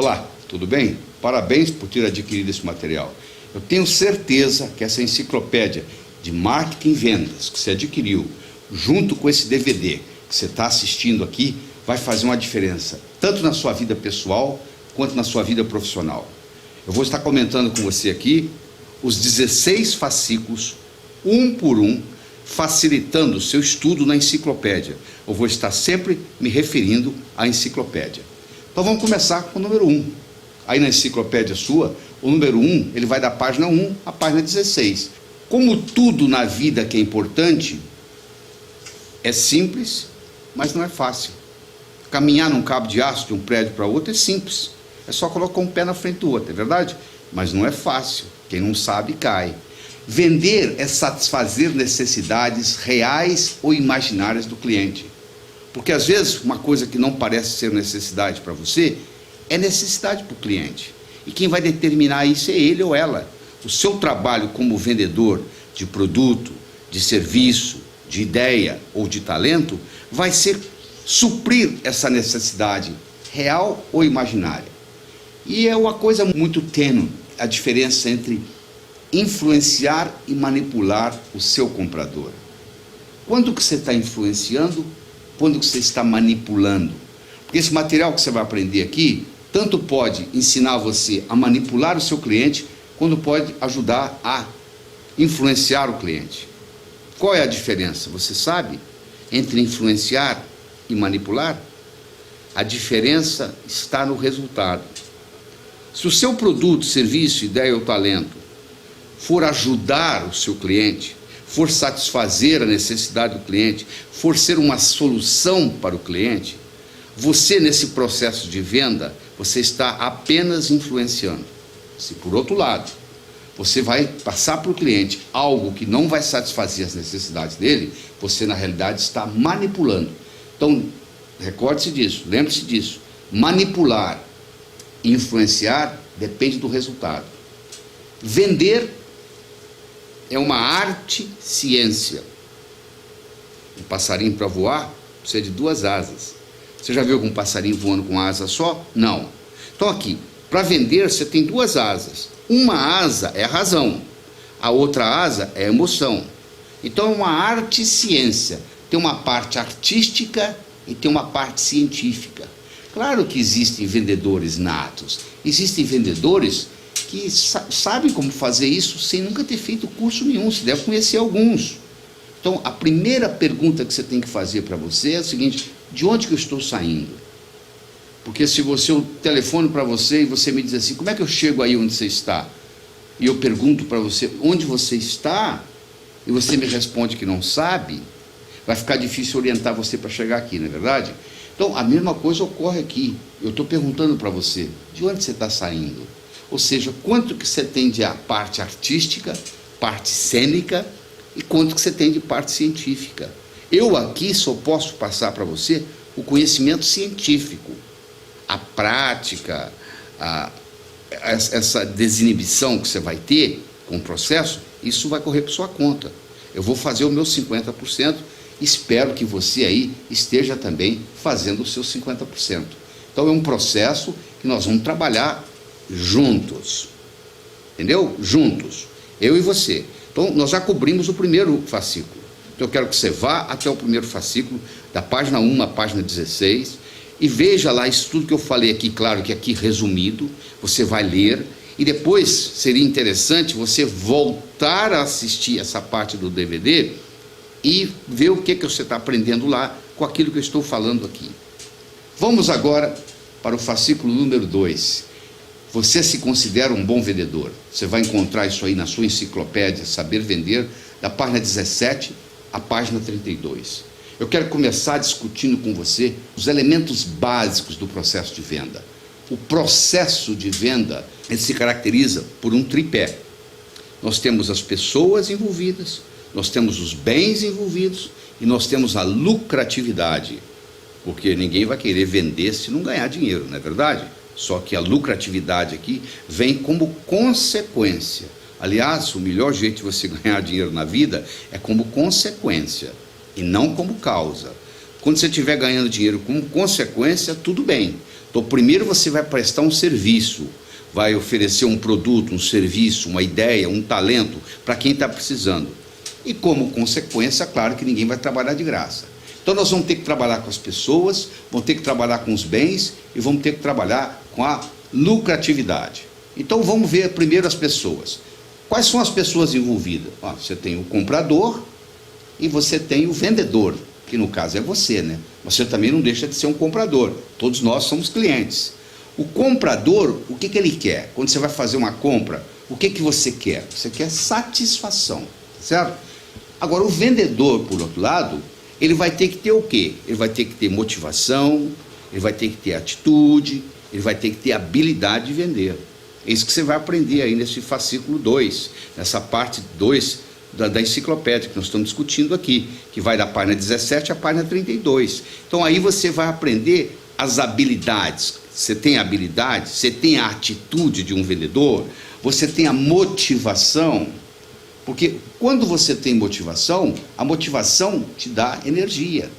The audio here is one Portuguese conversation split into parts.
Olá, tudo bem? Parabéns por ter adquirido esse material. Eu tenho certeza que essa enciclopédia de marketing e vendas que você adquiriu, junto com esse DVD que você está assistindo aqui, vai fazer uma diferença, tanto na sua vida pessoal, quanto na sua vida profissional. Eu vou estar comentando com você aqui os 16 fascículos, um por um, facilitando o seu estudo na enciclopédia. Eu vou estar sempre me referindo à enciclopédia. Então vamos começar com o número 1. Aí na enciclopédia sua, o número 1, ele vai da página 1 à página 16. Como tudo na vida que é importante, é simples, mas não é fácil. Caminhar num cabo de aço de um prédio para outro é simples. É só colocar um pé na frente do outro, é verdade? Mas não é fácil. Quem não sabe, cai. Vender é satisfazer necessidades reais ou imaginárias do cliente. Porque às vezes uma coisa que não parece ser necessidade para você, é necessidade para o cliente. E quem vai determinar isso é ele ou ela. O seu trabalho como vendedor de produto, de serviço, de ideia ou de talento, vai ser suprir essa necessidade real ou imaginária. E é uma coisa muito tênue a diferença entre influenciar e manipular o seu comprador. Quando que você está influenciando, quando que você está manipulando? Porque esse material que você vai aprender aqui, tanto pode ensinar você a manipular o seu cliente, quando pode ajudar a influenciar o cliente. Qual é a diferença? Você sabe entre influenciar e manipular? A diferença está no resultado. Se o seu produto, serviço, ideia ou talento for ajudar o seu cliente, for satisfazer a necessidade do cliente, for ser uma solução para o cliente, você nesse processo de venda, você está apenas influenciando. Se por outro lado, você vai passar para o cliente algo que não vai satisfazer as necessidades dele, você na realidade está manipulando. Então, recorde-se disso, lembre-se disso. Manipular e influenciar depende do resultado. Vender é uma arte-ciência. Um passarinho para voar precisa de 2 asas. Você já viu algum passarinho voando com asa só? Não. Então aqui, para vender você tem 2 asas. Uma asa é a razão, a outra asa é a emoção. Então é uma arte-ciência. Tem uma parte artística e tem uma parte científica. Claro que existem vendedores natos, existem vendedores que sabem como fazer isso sem nunca ter feito curso nenhum, você deve conhecer alguns. Então a primeira pergunta que você tem que fazer para você é a seguinte: de onde que eu estou saindo? Porque se eu telefono para você e você me diz assim, como é que eu chego aí onde você está? E eu pergunto para você onde você está, e você me responde que não sabe, vai ficar difícil orientar você para chegar aqui, não é verdade? Então a mesma coisa ocorre aqui. Eu estou perguntando para você, de onde você está saindo? Ou seja, quanto que você tem de parte artística, parte cênica, e quanto que você tem de parte científica. Eu aqui só posso passar para você o conhecimento científico, a prática, essa desinibição que você vai ter com o processo, isso vai correr por sua conta. Eu vou fazer o meu 50%, espero que você aí esteja também fazendo o seu 50%. Então é um processo que nós vamos trabalhar juntos, entendeu? Juntos, eu e você. Então nós já cobrimos o primeiro fascículo. Então eu quero que você vá até o primeiro fascículo, da página 1 à página 16, e veja lá isso tudo que eu falei aqui, claro que aqui resumido, você vai ler, e depois seria interessante você voltar a assistir essa parte do DVD e ver o que você está aprendendo lá com aquilo que eu estou falando aqui. Vamos agora para o fascículo número 2. Você se considera um bom vendedor? Você vai encontrar isso aí na sua enciclopédia Saber Vender, da página 17 à página 32. Eu quero começar discutindo com você os elementos básicos do processo de venda. O processo de venda, ele se caracteriza por um tripé. Nós temos as pessoas envolvidas, nós temos os bens envolvidos e nós temos a lucratividade. Porque ninguém vai querer vender se não ganhar dinheiro, não é verdade? Só que a lucratividade aqui vem como consequência. Aliás, o melhor jeito de você ganhar dinheiro na vida é como consequência e não como causa. Quando você estiver ganhando dinheiro como consequência, tudo bem. Então, primeiro você vai prestar um serviço, vai oferecer um produto, um serviço, uma ideia, um talento para quem está precisando. E como consequência, claro que ninguém vai trabalhar de graça. Então nós vamos ter que trabalhar com as pessoas, vamos ter que trabalhar com os bens e vamos ter que trabalhar com a lucratividade. Então vamos ver primeiro as pessoas. Quais são as pessoas envolvidas? Você tem o comprador e você tem o vendedor, que no caso é você, né? Você também não deixa de ser um comprador. Todos nós somos clientes. O comprador, o que ele quer? Quando você vai fazer uma compra, o que você quer? Você quer satisfação, certo? Agora, o vendedor, por outro lado, ele vai ter que ter o quê? Ele vai ter que ter motivação, ele vai ter que ter atitude, ele vai ter que ter habilidade de vender. É isso que você vai aprender aí nesse fascículo 2, nessa parte 2 da enciclopédia que nós estamos discutindo aqui, que vai da página 17 à página 32. Então aí você vai aprender as habilidades. Você tem a habilidade, você tem a atitude de um vendedor, você tem a motivação, porque quando você tem motivação, a motivação te dá energia.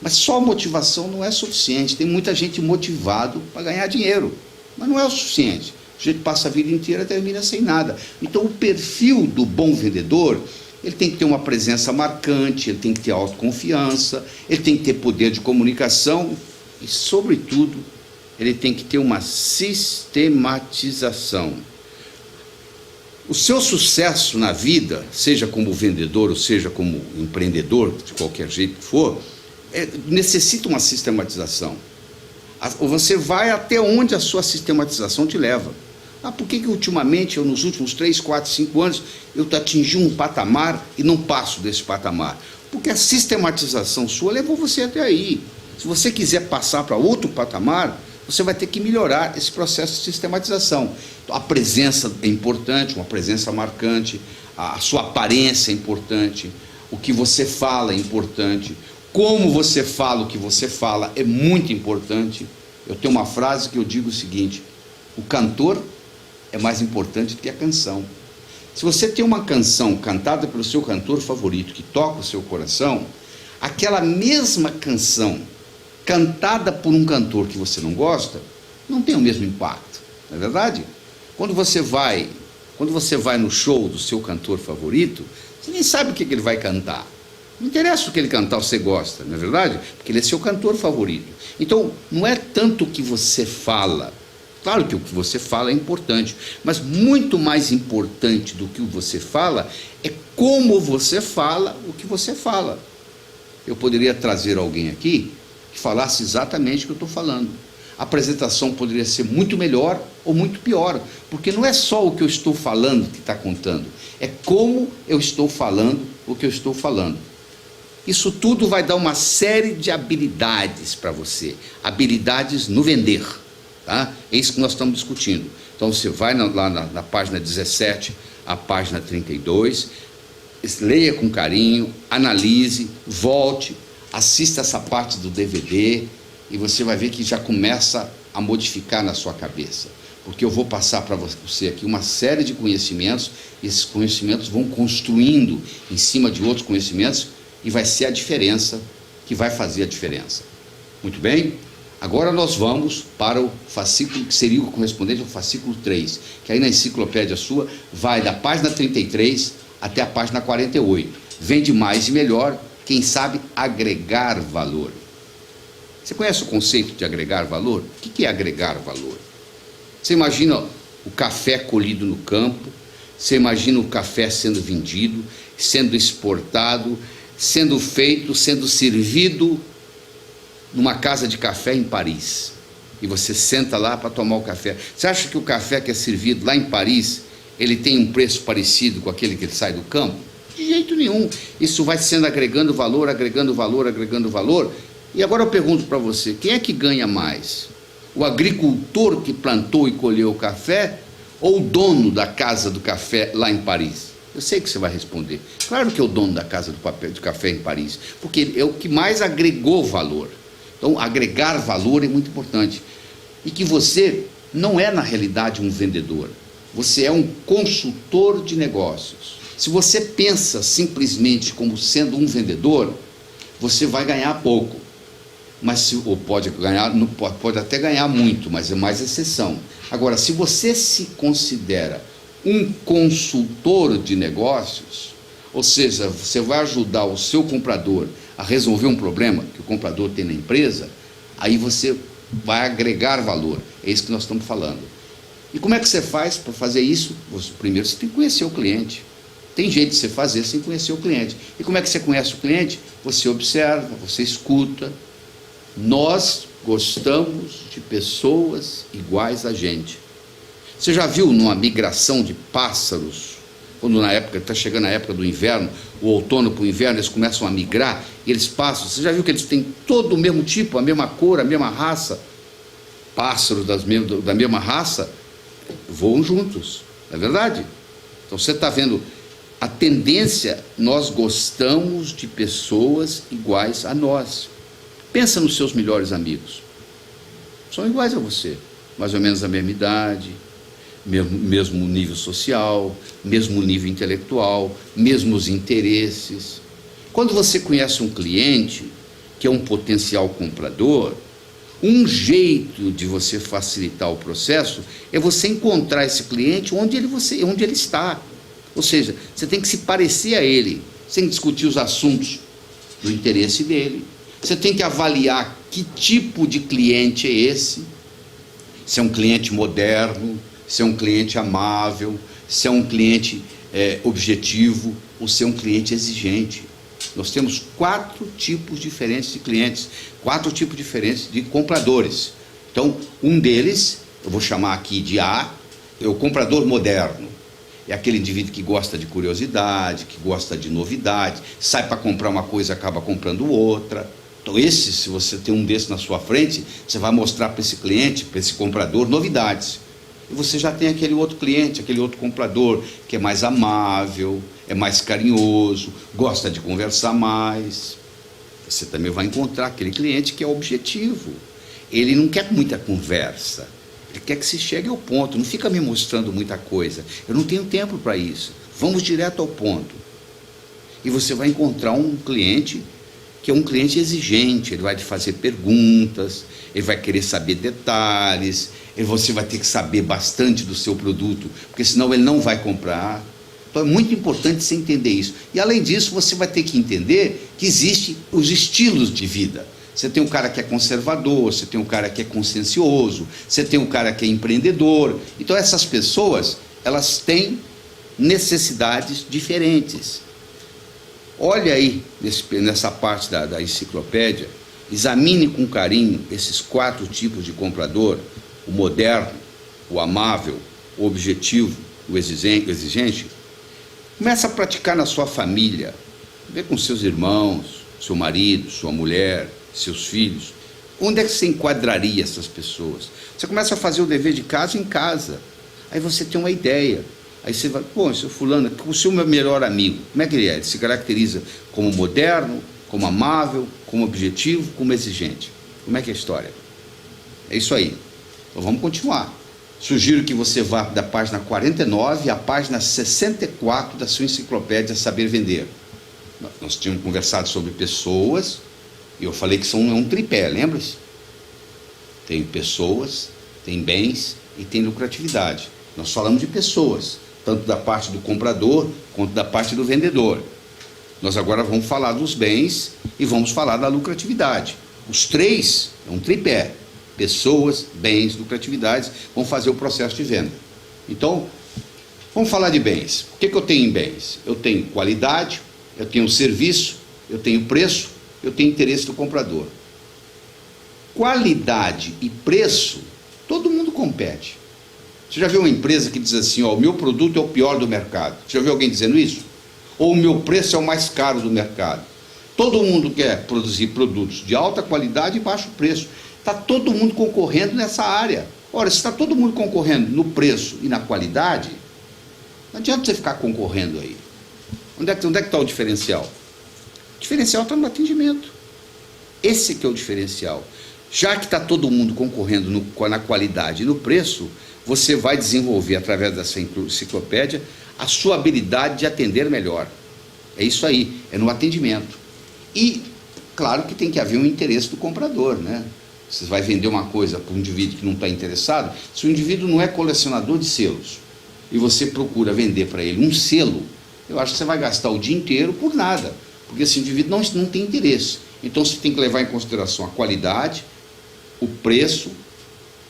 Mas só a motivação não é suficiente. Tem muita gente motivado para ganhar dinheiro, mas não é o suficiente. A gente passa a vida inteira e termina sem nada. Então o perfil do bom vendedor, ele tem que ter uma presença marcante, ele tem que ter autoconfiança, ele tem que ter poder de comunicação e, sobretudo, ele tem que ter uma sistematização. O seu sucesso na vida, seja como vendedor ou seja como empreendedor, de qualquer jeito que for, necessita uma sistematização. Você vai até onde a sua sistematização te leva. Por que ultimamente, nos últimos 3, 4, 5 anos, eu atingi um patamar e não passo desse patamar? Porque a sistematização sua levou você até aí. Se você quiser passar para outro patamar, você vai ter que melhorar esse processo de sistematização. Então, a presença é importante, uma presença marcante, a sua aparência é importante, o que você fala é importante, como você fala o que você fala é muito importante. Eu tenho uma frase que eu digo o seguinte: o cantor é mais importante do que a canção. Se você tem uma canção cantada pelo seu cantor favorito, que toca o seu coração, aquela mesma canção cantada por um cantor que você não gosta, não tem o mesmo impacto, não é verdade? Quando você vai no show do seu cantor favorito, você nem sabe o que ele vai cantar. Não interessa o que ele cantar, você gosta, não é verdade? Porque ele é seu cantor favorito. Então, não é tanto o que você fala. Claro que o que você fala é importante, mas muito mais importante do que o que você fala é como você fala o que você fala. Eu poderia trazer alguém aqui que falasse exatamente o que eu estou falando. A apresentação poderia ser muito melhor ou muito pior, porque não é só o que eu estou falando que está contando, é como eu estou falando o que eu estou falando. Isso tudo vai dar uma série de habilidades para você, habilidades no vender, tá? É isso que nós estamos discutindo. Então você vai lá na página 17, a página 32, leia com carinho, analise, volte, assista essa parte do DVD e você vai ver que já começa a modificar na sua cabeça. Porque eu vou passar para você aqui uma série de conhecimentos, e esses conhecimentos vão construindo em cima de outros conhecimentos e vai ser a diferença que vai fazer a diferença. Muito bem? Agora nós vamos para o fascículo que seria o correspondente ao fascículo 3, que aí na enciclopédia sua vai da página 33 até a página 48. Vende mais e melhor, quem sabe agregar valor. Você conhece o conceito de agregar valor? O que é agregar valor? Você imagina o café colhido no campo, você imagina o café sendo vendido, sendo exportado, sendo feito, sendo servido numa casa de café em Paris. E você senta lá para tomar o café. Você acha que o café que é servido lá em Paris, ele tem um preço parecido com aquele que ele sai do campo? De jeito nenhum. Isso vai sendo agregando valor, agregando valor, agregando valor. E agora eu pergunto para você, quem é que ganha mais? O agricultor que plantou e colheu o café ou o dono da casa do café lá em Paris? Eu sei que você vai responder. Claro que é o dono da casa do café em Paris, porque é o que mais agregou valor. Então, agregar valor é muito importante. E que você não é, na realidade, um vendedor. Você é um consultor de negócios. Se você pensa simplesmente como sendo um vendedor, você vai ganhar pouco. mas ou pode ganhar, não pode até ganhar muito, mas é mais exceção. Agora, se você se considera um consultor de negócios, ou seja, você vai ajudar o seu comprador a resolver um problema que o comprador tem na empresa, aí você vai agregar valor. É isso que nós estamos falando. E como é que você faz para fazer isso? Primeiro você tem que conhecer o cliente. Tem jeito de você fazer sem conhecer o cliente. E como é que você conhece o cliente? Você observa, você escuta. Nós gostamos de pessoas iguais a gente. Você já viu numa migração de pássaros, quando está chegando a época do inverno, o outono para o inverno, eles começam a migrar, e eles passam, você já viu que eles têm todo o mesmo tipo, a mesma cor, a mesma raça? Pássaros da mesma raça voam juntos, não é verdade? Então você está vendo a tendência, nós gostamos de pessoas iguais a nós. Pensa nos seus melhores amigos, são iguais a você, mais ou menos a mesma idade, mesmo nível social, mesmo nível intelectual, mesmos interesses. Quando você conhece um cliente que é um potencial comprador, um jeito de você facilitar o processo é você encontrar esse cliente onde ele está. Ou seja, você tem que se parecer a ele, você tem que discutir os assuntos do interesse dele, você tem que avaliar que tipo de cliente é esse, se é um cliente moderno, se é um cliente amável, se é um cliente objetivo, ou se é um cliente exigente. Nós temos 4 tipos diferentes de clientes, 4 tipos diferentes de compradores. Então, um deles, eu vou chamar aqui de A, é o comprador moderno. É aquele indivíduo que gosta de curiosidade, que gosta de novidade, sai para comprar uma coisa e acaba comprando outra. Então, se você tem um desses na sua frente, você vai mostrar para esse cliente, para esse comprador, novidades. E você já tem aquele outro cliente, aquele outro comprador, que é mais amável, é mais carinhoso, gosta de conversar mais. Você também vai encontrar aquele cliente que é objetivo. Ele não quer muita conversa, ele quer que se chegue ao ponto, não fica me mostrando muita coisa. Eu não tenho tempo para isso, vamos direto ao ponto. E você vai encontrar um cliente que é um cliente exigente, ele vai te fazer perguntas, ele vai querer saber detalhes, você vai ter que saber bastante do seu produto, porque senão ele não vai comprar. Então é muito importante você entender isso. E além disso, você vai ter que entender que existem os estilos de vida. Você tem um cara que é conservador, você tem um cara que é consciencioso, você tem um cara que é empreendedor. Então essas pessoas, elas têm necessidades diferentes. Olha aí nessa parte da enciclopédia, examine com carinho esses 4 tipos de comprador: o moderno, o amável, o objetivo, o exigente. Começa a praticar na sua família, vê com seus irmãos, seu marido, sua mulher, seus filhos. Onde é que você enquadraria essas pessoas? Você começa a fazer o dever de casa em casa, aí você tem uma ideia. Aí você vai, pô, seu fulano, o seu melhor amigo, como é que ele é? Ele se caracteriza como moderno, como amável, como objetivo, como exigente. Como é que é a história? É isso aí. Então vamos continuar. Sugiro que você vá da página 49 à página 64 da sua enciclopédia Saber Vender. Nós tínhamos conversado sobre pessoas, e eu falei que são um tripé, lembra-se? Tem pessoas, tem bens e tem lucratividade. Nós falamos de pessoas, tanto da parte do comprador quanto da parte do vendedor. Nós agora vamos falar dos bens e vamos falar da lucratividade. Os 3 é um tripé: pessoas, bens, lucratividades, vão fazer o processo de venda. Então, vamos falar de bens. O que eu tenho em bens? Eu tenho qualidade, eu tenho serviço, eu tenho preço, eu tenho interesse do comprador. Qualidade e preço, todo mundo compete. Você já viu uma empresa que diz assim, ó, o meu produto é o pior do mercado? Você já viu alguém dizendo isso? Ou o meu preço é o mais caro do mercado? Todo mundo quer produzir produtos de alta qualidade e baixo preço. Está todo mundo concorrendo nessa área. Ora, se está todo mundo concorrendo no preço e na qualidade, não adianta você ficar concorrendo aí. Onde é que está o diferencial? O diferencial está no atendimento. Esse que é o diferencial. Já que está todo mundo concorrendo na qualidade e no preço, você vai desenvolver, através dessa enciclopédia, a sua habilidade de atender melhor. É isso aí, é no atendimento. E Claro que tem que haver um interesse do comprador, né? Você vai vender uma coisa para um indivíduo que não está interessado. Se o indivíduo não é colecionador de selos e você procura vender para ele um selo, eu acho que você vai gastar o dia inteiro por nada, porque esse indivíduo não tem interesse. Então você tem que levar em consideração a qualidade, o preço,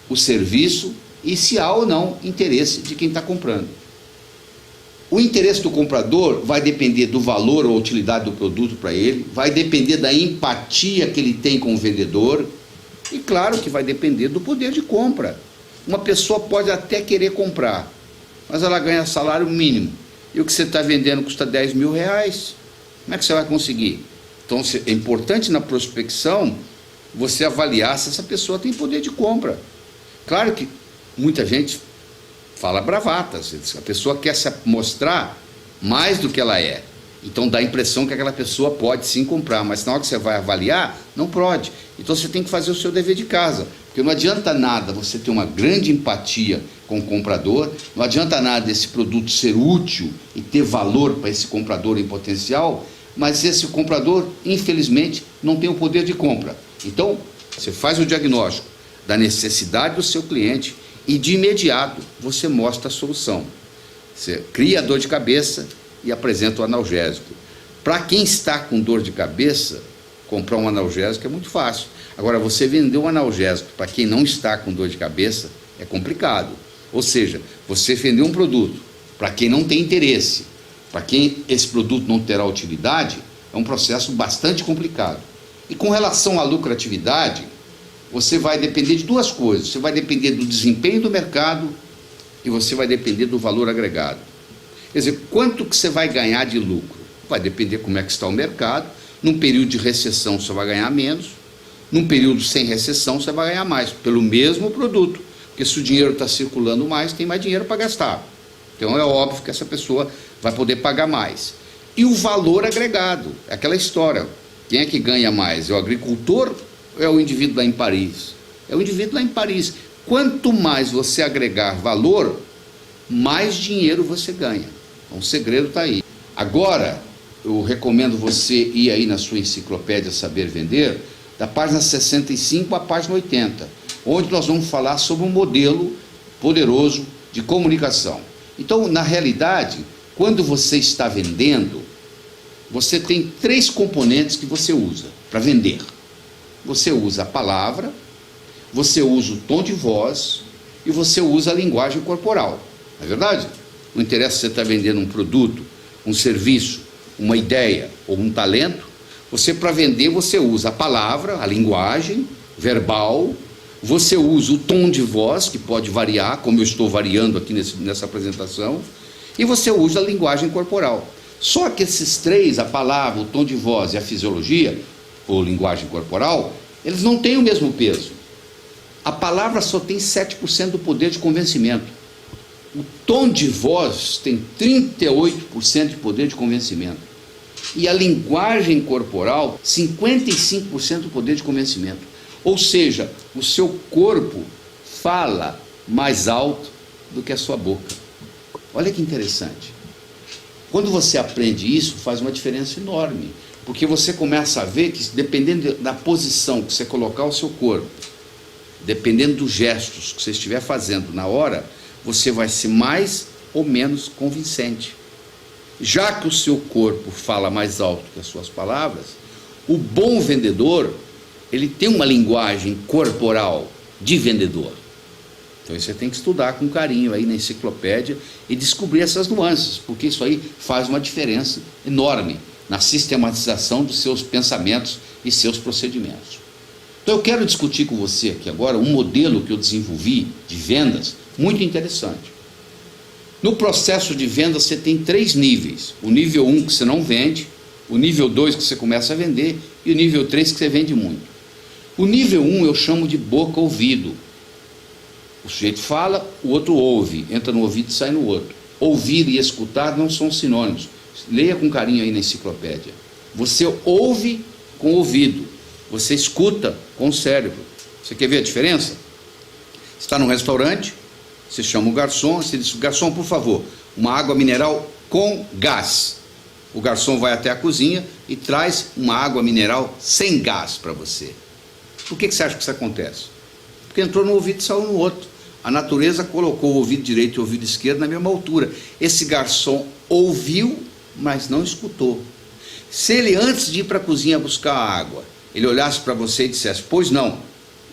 o serviço e se há ou não interesse de quem está comprando. O interesse do comprador vai depender do valor ou utilidade do produto para ele, vai depender da empatia que ele tem com o vendedor e, claro, que vai depender do poder de compra. Uma pessoa pode até querer comprar, mas ela ganha salário mínimo e o que você está vendendo custa 10 mil reais. Como é que você vai conseguir? Então é importante na prospecção você avaliar se essa pessoa tem poder de compra. Claro que muita gente fala bravatas, a pessoa quer se mostrar mais do que ela é, então dá a impressão que aquela pessoa pode sim comprar, mas na hora que você vai avaliar, não pode. Então você tem que fazer o seu dever de casa, porque não adianta nada você ter uma grande empatia com o comprador, não adianta nada esse produto ser útil e ter valor para esse comprador em potencial, mas esse comprador, infelizmente, não tem o poder de compra. Então, você faz o diagnóstico da necessidade do seu cliente e de imediato você mostra a solução. Você cria a dor de cabeça e apresenta o analgésico. Para quem está com dor de cabeça, comprar um analgésico é muito fácil. Agora, você vender um analgésico para quem não está com dor de cabeça é complicado. Ou seja, você vender um produto para quem não tem interesse, para quem esse produto não terá utilidade, é um processo bastante complicado. E com relação à lucratividade, você vai depender de duas coisas. Você vai depender do desempenho do mercado e você vai depender do valor agregado. Quer dizer, quanto que você vai ganhar de lucro? Vai depender como é que está o mercado. Num período de recessão você vai ganhar menos, num período sem recessão você vai ganhar mais, pelo mesmo produto. Porque se o dinheiro está circulando mais, tem mais dinheiro para gastar. Então é óbvio que essa pessoa vai poder pagar mais. E o valor agregado, é aquela história. Quem é que ganha mais? É o agricultor ou é o indivíduo lá em Paris? É o indivíduo lá em Paris. Quanto mais você agregar valor, mais dinheiro você ganha. Então o segredo está aí. Agora, eu recomendo você ir aí na sua enciclopédia Saber Vender, da página 65 à página 80, onde nós vamos falar sobre um modelo poderoso de comunicação. Então, na realidade, quando você está vendendo, você tem três componentes que você usa para vender. Você usa a palavra, você usa o tom de voz e você usa a linguagem corporal. Não é verdade? Não interessa se você está vendendo um produto, um serviço, uma ideia ou um talento. Você, para vender, você usa a palavra, a linguagem verbal, você usa o tom de voz, que pode variar, como eu estou variando aqui nessa apresentação, e você usa a linguagem corporal. Só que esses três, a palavra, o tom de voz e a fisiologia, ou linguagem corporal, eles não têm o mesmo peso. A palavra só tem 7% do poder de convencimento. O tom de voz tem 38% de poder de convencimento. E a linguagem corporal, 55% do poder de convencimento. Ou seja, o seu corpo fala mais alto do que a sua boca. Olha que interessante. Quando você aprende isso, faz uma diferença enorme. Porque você começa a ver que, dependendo da posição que você colocar o seu corpo, dependendo dos gestos que você estiver fazendo na hora, você vai ser mais ou menos convincente. Já que o seu corpo fala mais alto que as suas palavras, o bom vendedor, ele tem uma linguagem corporal de vendedor. Então você tem que estudar com carinho aí na enciclopédia e descobrir essas nuances, porque isso aí faz uma diferença enorme na sistematização dos seus pensamentos e seus procedimentos. Então eu quero discutir com você aqui agora um modelo que eu desenvolvi de vendas muito interessante. No processo de venda você tem 3 níveis. O nível 1 que você não vende, o nível 2 que você começa a vender e o nível 3 que você vende muito. O nível 1 eu chamo de boca-ouvido. O sujeito fala, o outro ouve, entra no ouvido e sai no outro. Ouvir e escutar não são sinônimos. Leia com carinho aí na enciclopédia. Você ouve com o ouvido, você escuta com o cérebro. Você quer ver a diferença? Você está num restaurante, você chama o garçom, você diz: garçom, por favor, uma água mineral com gás. O garçom vai até a cozinha, e traz uma água mineral sem gás para você. Por que você acha que isso acontece? Porque entrou no ouvido e saiu no outro. A natureza colocou o ouvido direito e o ouvido esquerdo na mesma altura. Esse garçom ouviu, mas não escutou. Se ele, antes de ir para a cozinha buscar água, ele olhasse para você e dissesse, pois não,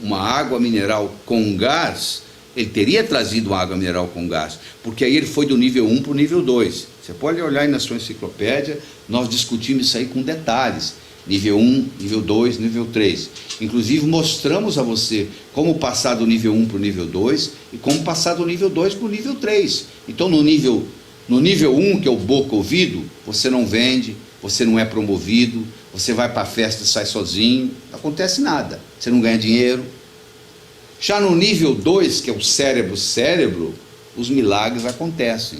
uma água mineral com gás, ele teria trazido uma água mineral com gás, porque aí ele foi do nível 1 para o nível 2. Você pode olhar aí na sua enciclopédia, nós discutimos isso aí com detalhes. Nível 1, nível 2, nível 3. Inclusive mostramos a você como passar do nível 1 para o nível 2 e como passar do nível 2 para o nível 3. Então no nível 1, que é o boca-ouvido, você não vende, você não é promovido, você vai para a festa e sai sozinho, não acontece nada, você não ganha dinheiro. Já no nível 2, que é o cérebro, os milagres acontecem.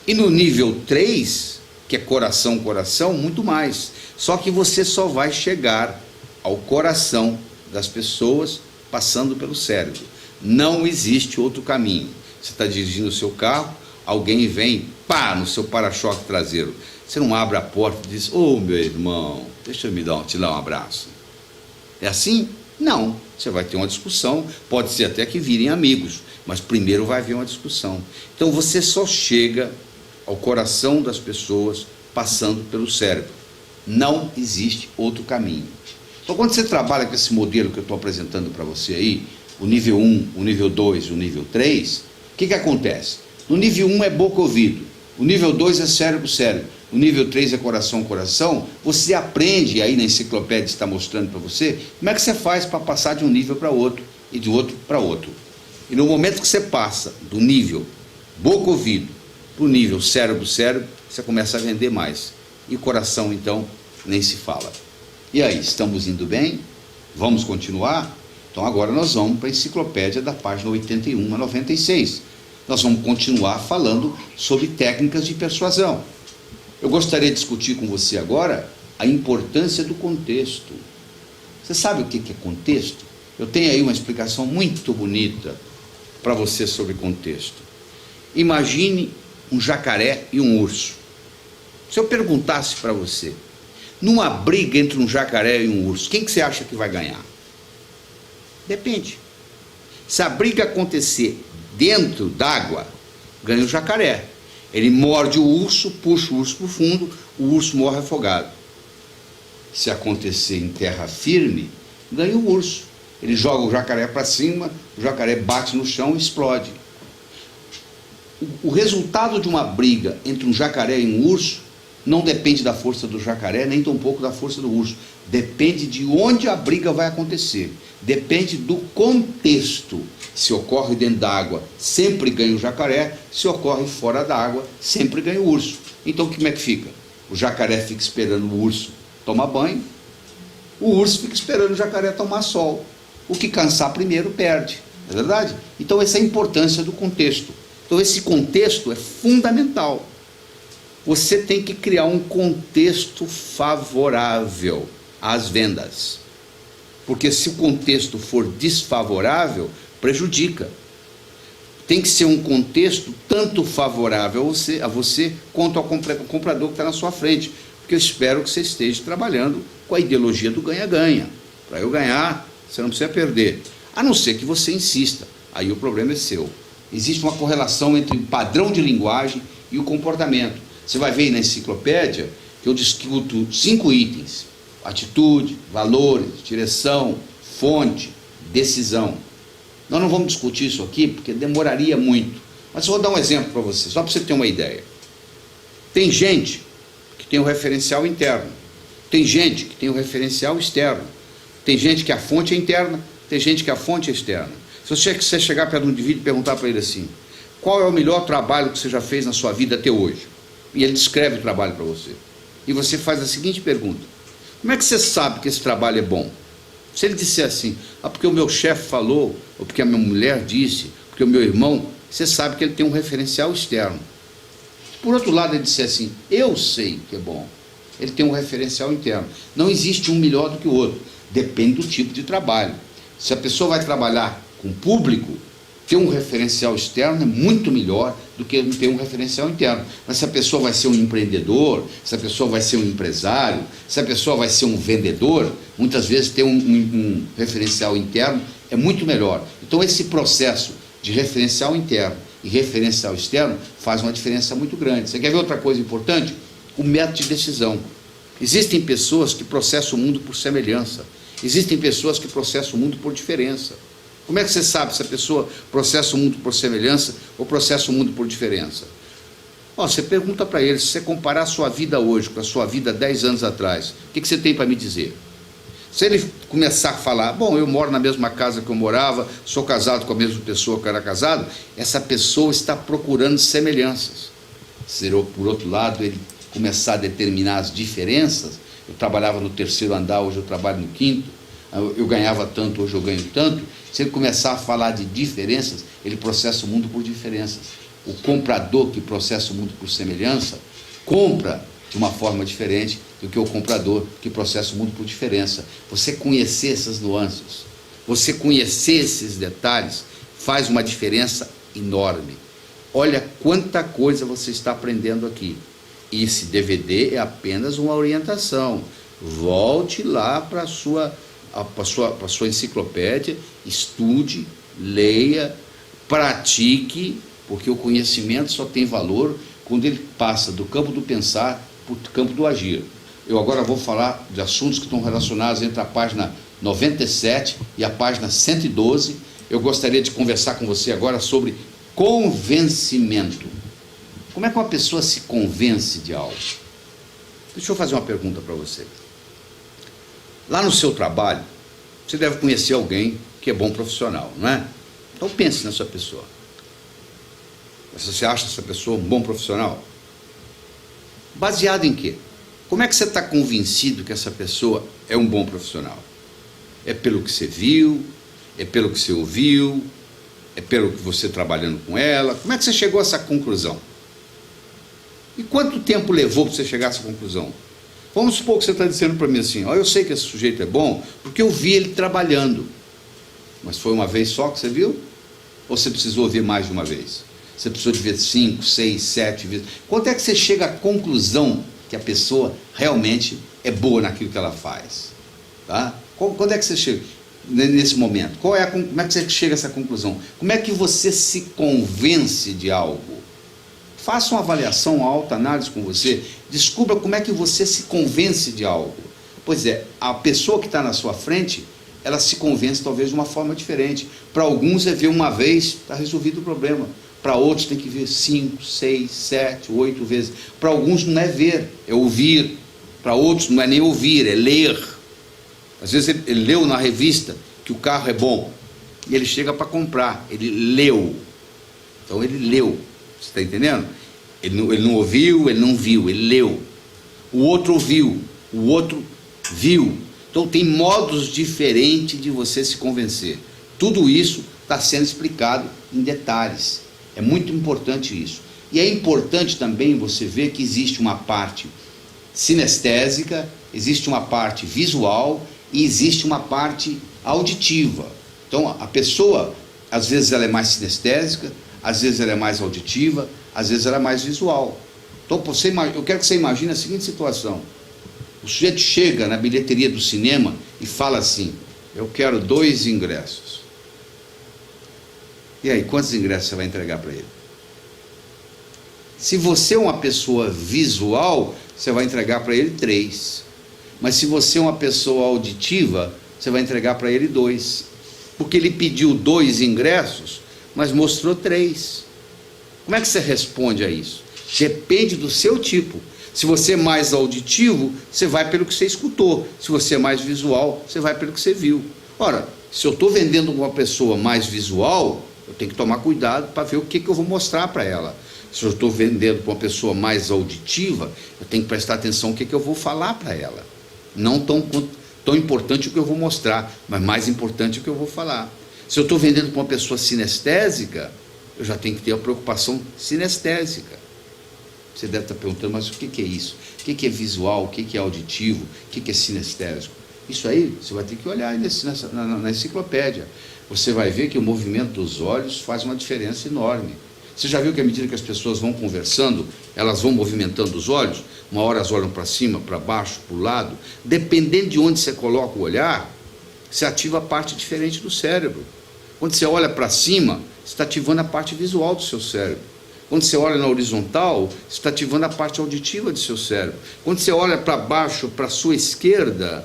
E no nível 3, que é coração, muito mais. Só que você só vai chegar ao coração das pessoas passando pelo cérebro. Não existe outro caminho. Você está dirigindo o seu carro, alguém vem, pá, no seu para-choque traseiro. Você não abre a porta e diz, ô meu irmão, deixa eu te dar um abraço. É assim? Não. Você vai ter uma discussão, pode ser até que virem amigos, mas primeiro vai haver uma discussão. Então você só chega ao coração das pessoas passando pelo cérebro. Não existe outro caminho. Então quando você trabalha com esse modelo que eu estou apresentando para você aí, o nível 1, o nível 2, o nível 3, o que acontece? No nível 1 é boca-ouvido, o nível 2 é cérebro-cérebro, o nível 3 é coração-coração. Você aprende, aí na enciclopédia está mostrando para você, como é que você faz para passar de um nível para outro e de outro para outro. E no momento que você passa do nível boca-ouvido para o nível cérebro-cérebro, você começa a vender mais. E coração, então, nem se fala. E aí, estamos indo bem? Vamos continuar? Então agora nós vamos para a enciclopédia da página 81 a 96. Nós vamos continuar falando sobre técnicas de persuasão. Eu gostaria de discutir com você agora a importância do contexto. Você sabe o que é contexto? Eu tenho aí uma explicação muito bonita para você sobre contexto. Imagine um jacaré e um urso. Se eu perguntasse para você, numa briga entre um jacaré e um urso, quem que você acha que vai ganhar? Depende. Se a briga acontecer dentro d'água, ganha o jacaré. Ele morde o urso, puxa o urso para o fundo, o urso morre afogado. Se acontecer em terra firme, ganha o urso. Ele joga o jacaré para cima, o jacaré bate no chão e explode. O resultado de uma briga entre um jacaré e um urso não depende da força do jacaré, nem tampouco da força do urso. Depende de onde a briga vai acontecer. Depende do contexto. Se ocorre dentro da água, sempre ganha o jacaré. Se ocorre fora da água, sempre ganha o urso. Então como é que fica? O jacaré fica esperando o urso tomar banho. O urso fica esperando o jacaré tomar sol. O que cansar primeiro perde. Não é verdade? Então essa é a importância do contexto. Então esse contexto é fundamental. Você tem que criar um contexto favorável às vendas. Porque se o contexto for desfavorável, prejudica. Tem que ser um contexto tanto favorável a você quanto ao comprador que está na sua frente. Porque eu espero que você esteja trabalhando com a ideologia do ganha-ganha. Para eu ganhar, você não precisa perder. A não ser que você insista. Aí o problema é seu. Existe uma correlação entre o padrão de linguagem e o comportamento. Você vai ver aí na enciclopédia que eu discuto 5 itens: atitude, valores, direção, fonte, decisão. Nós não vamos discutir isso aqui porque demoraria muito, mas eu vou dar um exemplo para você, só para você ter uma ideia. Tem gente que tem o referencial interno, tem gente que tem o referencial externo, tem gente que a fonte é interna, tem gente que a fonte é externa. Se você chegar perto de um indivíduo e perguntar para ele assim, qual é o melhor trabalho que você já fez na sua vida até hoje? E ele descreve o trabalho para você. E você faz a seguinte pergunta: como é que você sabe que esse trabalho é bom? Se ele disser assim, porque o meu chefe falou, ou porque a minha mulher disse, porque o meu irmão, você sabe que ele tem um referencial externo. Por outro lado, ele disser assim, eu sei que é bom, ele tem um referencial interno. Não existe um melhor do que o outro, depende do tipo de trabalho. Se a pessoa vai trabalhar com público, ter um referencial externo é muito melhor do que ter um referencial interno. Mas se a pessoa vai ser um empreendedor, se a pessoa vai ser um empresário, se a pessoa vai ser um vendedor, muitas vezes ter um referencial interno é muito melhor. Então esse processo de referencial interno e referencial externo faz uma diferença muito grande. Você quer ver outra coisa importante? O método de decisão. Existem pessoas que processam o mundo por semelhança. Existem pessoas que processam o mundo por diferença. Como é que você sabe se a pessoa processa o mundo por semelhança ou processa o mundo por diferença? Você pergunta para ele, se você comparar a sua vida hoje com a sua vida 10 anos atrás, o que você tem para me dizer? Se ele começar a falar, bom, eu moro na mesma casa que eu morava, sou casado com a mesma pessoa que eu era casado, essa pessoa está procurando semelhanças. Se por outro lado ele começar a determinar as diferenças, eu trabalhava no 3º andar, hoje eu trabalho no 5º, eu ganhava tanto, hoje eu ganho tanto. Se ele começar a falar de diferenças, ele processa o mundo por diferenças. O comprador que processa o mundo por semelhança, compra de uma forma diferente do que o comprador que processa o mundo por diferença. Você conhecer essas nuances, você conhecer esses detalhes, faz uma diferença enorme. Olha quanta coisa você está aprendendo aqui. E esse DVD é apenas uma orientação. Volte lá para a sua enciclopédia, estude, leia, pratique, porque o conhecimento só tem valor quando ele passa do campo do pensar para o campo do agir. Eu agora vou falar de assuntos que estão relacionados entre a página 97 e a página 112. Eu gostaria de conversar com você agora sobre convencimento. Como é que uma pessoa se convence de algo? Deixa eu fazer uma pergunta para você. Lá no seu trabalho, você deve conhecer alguém que é bom profissional, não é? Então pense nessa pessoa. Você acha essa pessoa um bom profissional? Baseado em quê? Como é que você está convencido que essa pessoa é um bom profissional? É pelo que você viu? É pelo que você ouviu? É pelo que você trabalhando com ela? Como é que você chegou a essa conclusão? E quanto tempo levou para você chegar a essa conclusão? Vamos supor que você está dizendo para mim assim, eu sei que esse sujeito é bom, porque eu vi ele trabalhando. Mas foi uma vez só que você viu? Ou você precisou ver mais de uma vez? Você precisou de ver 5, 6, 7 vezes? Quando é que você chega à conclusão que a pessoa realmente é boa naquilo que ela faz? Tá? Quando é que você chega nesse momento? Como é que você chega a essa conclusão? Como é que você se convence de algo? Faça uma avaliação, uma autoanálise com você, descubra como é que você se convence de algo. Pois é, a pessoa que está na sua frente, ela se convence talvez de uma forma diferente. Para alguns é ver uma vez, está resolvido o problema. Para outros tem que ver 5, 6, 7, 8 vezes. Para alguns não é ver, é ouvir. Para outros não é nem ouvir, é ler. Às vezes ele leu na revista que o carro é bom, e ele chega para comprar, ele leu. Então ele leu. Você está entendendo? Ele não ouviu, ele não viu, ele leu. O outro ouviu, o outro viu. Então tem modos diferentes de você se convencer. Tudo isso está sendo explicado em detalhes. É muito importante isso. E é importante também você ver que existe uma parte sinestésica, existe uma parte visual e existe uma parte auditiva. Então a pessoa, às vezes ela é mais sinestésica, às vezes ela é mais auditiva, às vezes ela é mais visual. Então eu quero que você imagine a seguinte situação. O sujeito chega na bilheteria do cinema e fala assim, eu quero 2 ingressos. E aí, quantos ingressos você vai entregar para ele? Se você é uma pessoa visual, você vai entregar para ele 3. Mas se você é uma pessoa auditiva, você vai entregar para ele 2. Porque ele pediu 2 ingressos, mas mostrou 3. Como é que você responde a isso? Depende do seu tipo. Se você é mais auditivo, você vai pelo que você escutou. Se você é mais visual, você vai pelo que você viu. Ora, se eu estou vendendo uma pessoa mais visual, eu tenho que tomar cuidado para ver o que eu vou mostrar para ela. Se eu estou vendendo para uma pessoa mais auditiva, eu tenho que prestar atenção no que eu vou falar para ela. Não tão importante o que eu vou mostrar, mas mais importante o que eu vou falar. Se eu estou vendendo para uma pessoa sinestésica, eu já tenho que ter a preocupação sinestésica. Você deve estar perguntando, mas o que é isso? O que é visual? O que é auditivo? O que é sinestésico? Isso aí você vai ter que olhar na enciclopédia. você vai ver que o movimento dos olhos faz uma diferença enorme. Você já viu que à medida que as pessoas vão conversando, elas vão movimentando os olhos? Uma hora elas olham para cima, para baixo, para o lado. Dependendo de onde você coloca o olhar, você ativa a parte diferente do cérebro. Quando você olha para cima, você está ativando a parte visual do seu cérebro. Quando você olha na horizontal, você está ativando a parte auditiva do seu cérebro. Quando você olha para baixo, para a sua esquerda,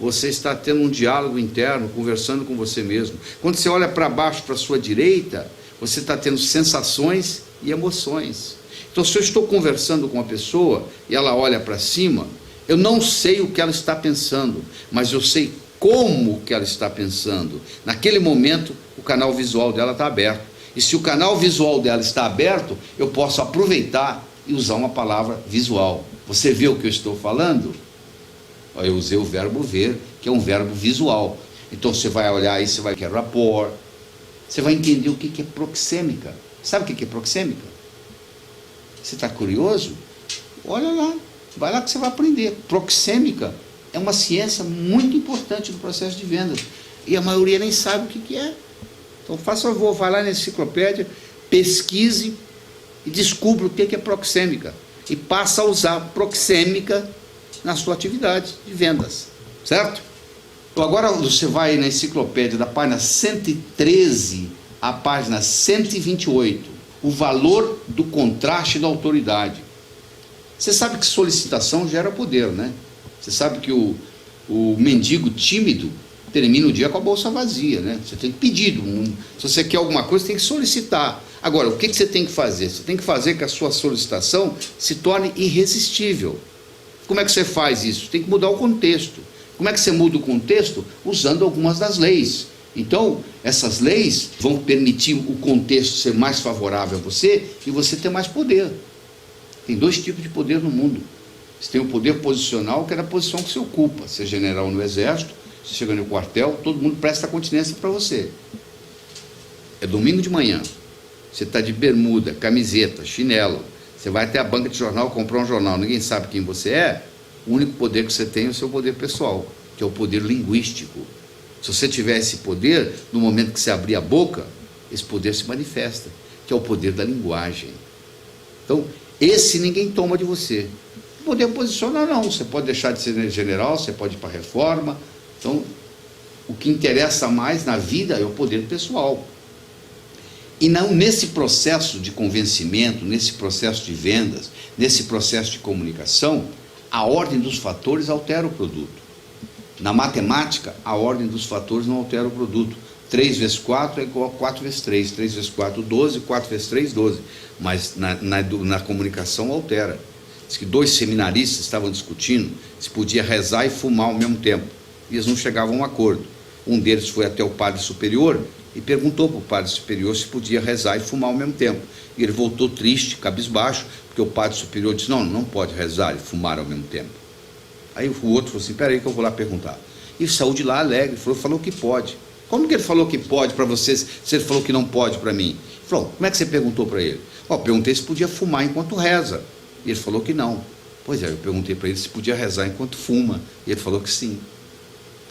você está tendo um diálogo interno, conversando com você mesmo. Quando você olha para baixo, para a sua direita, você está tendo sensações e emoções. Então, se eu estou conversando com uma pessoa e ela olha para cima, eu não sei o que ela está pensando, mas eu sei como que ela está pensando. Naquele momento, o canal visual dela está aberto. E se o canal visual dela está aberto, eu posso aproveitar e usar uma palavra visual. Você vê o que eu estou falando? Eu usei o verbo ver, que é um verbo visual. Então você vai olhar aí, você vai ver rapport, você vai entender o que é proxêmica. Sabe o que é proxêmica? Você está curioso? Olha lá, vai lá que você vai aprender. Proxêmica é uma ciência muito importante no processo de vendas. E a maioria nem sabe o que é. Então faça favor, vai lá na enciclopédia, pesquise e descubra o que é proxêmica. E passa a usar proxêmica na sua atividade de vendas, certo? Então agora você vai na enciclopédia da página 113 à página 128, o valor do contraste da autoridade. Você sabe que solicitação gera poder, né? Você sabe que o mendigo tímido termina o dia com a bolsa vazia, né? Você tem que pedir, se você quer alguma coisa, você tem que solicitar. Agora, o que você tem que fazer? Você tem que fazer que a sua solicitação se torne irresistível. Como é que você faz isso? Tem que mudar o contexto. Como é que você muda o contexto? Usando algumas das leis. Então, essas leis vão permitir o contexto ser mais favorável a você e você ter mais poder. Tem dois tipos de poder no mundo. Você tem o poder posicional, que é a posição que você ocupa. Você é general no exército, você chega no quartel, todo mundo presta continência para você. É domingo de manhã, você está de bermuda, camiseta, chinelo, você vai até a banca de jornal comprar um jornal, ninguém sabe quem você é, o único poder que você tem é o seu poder pessoal, que é o poder linguístico. Se você tiver esse poder, no momento que você abrir a boca, esse poder se manifesta, que é o poder da linguagem. Então, esse ninguém toma de você. O poder posicional não, você pode deixar de ser general, você pode ir para a reforma. Então, o que interessa mais na vida é o poder pessoal. E não nesse processo de convencimento, nesse processo de vendas, nesse processo de comunicação, a ordem dos fatores altera o produto. Na matemática, a ordem dos fatores não altera o produto. 3 vezes 4 é igual a 4 vezes 3. 3 vezes 4, 12. 4 vezes 3, 12. Mas na comunicação altera. Diz que 2 seminaristas estavam discutindo se podia rezar e fumar ao mesmo tempo. E eles não chegavam a um acordo. Um deles foi até o padre superior e perguntou para o padre superior se podia rezar e fumar ao mesmo tempo. E ele voltou triste, cabisbaixo, porque o padre superior disse, não pode rezar e fumar ao mesmo tempo. Aí o outro falou assim, peraí que eu vou lá perguntar. E saiu de lá alegre, falou que pode. Como que ele falou que pode para vocês, se ele falou que não pode para mim? Ele falou, como é que você perguntou para ele? Perguntei se podia fumar enquanto reza. E ele falou que não. Pois é, eu perguntei para ele se podia rezar enquanto fuma. E ele falou que sim.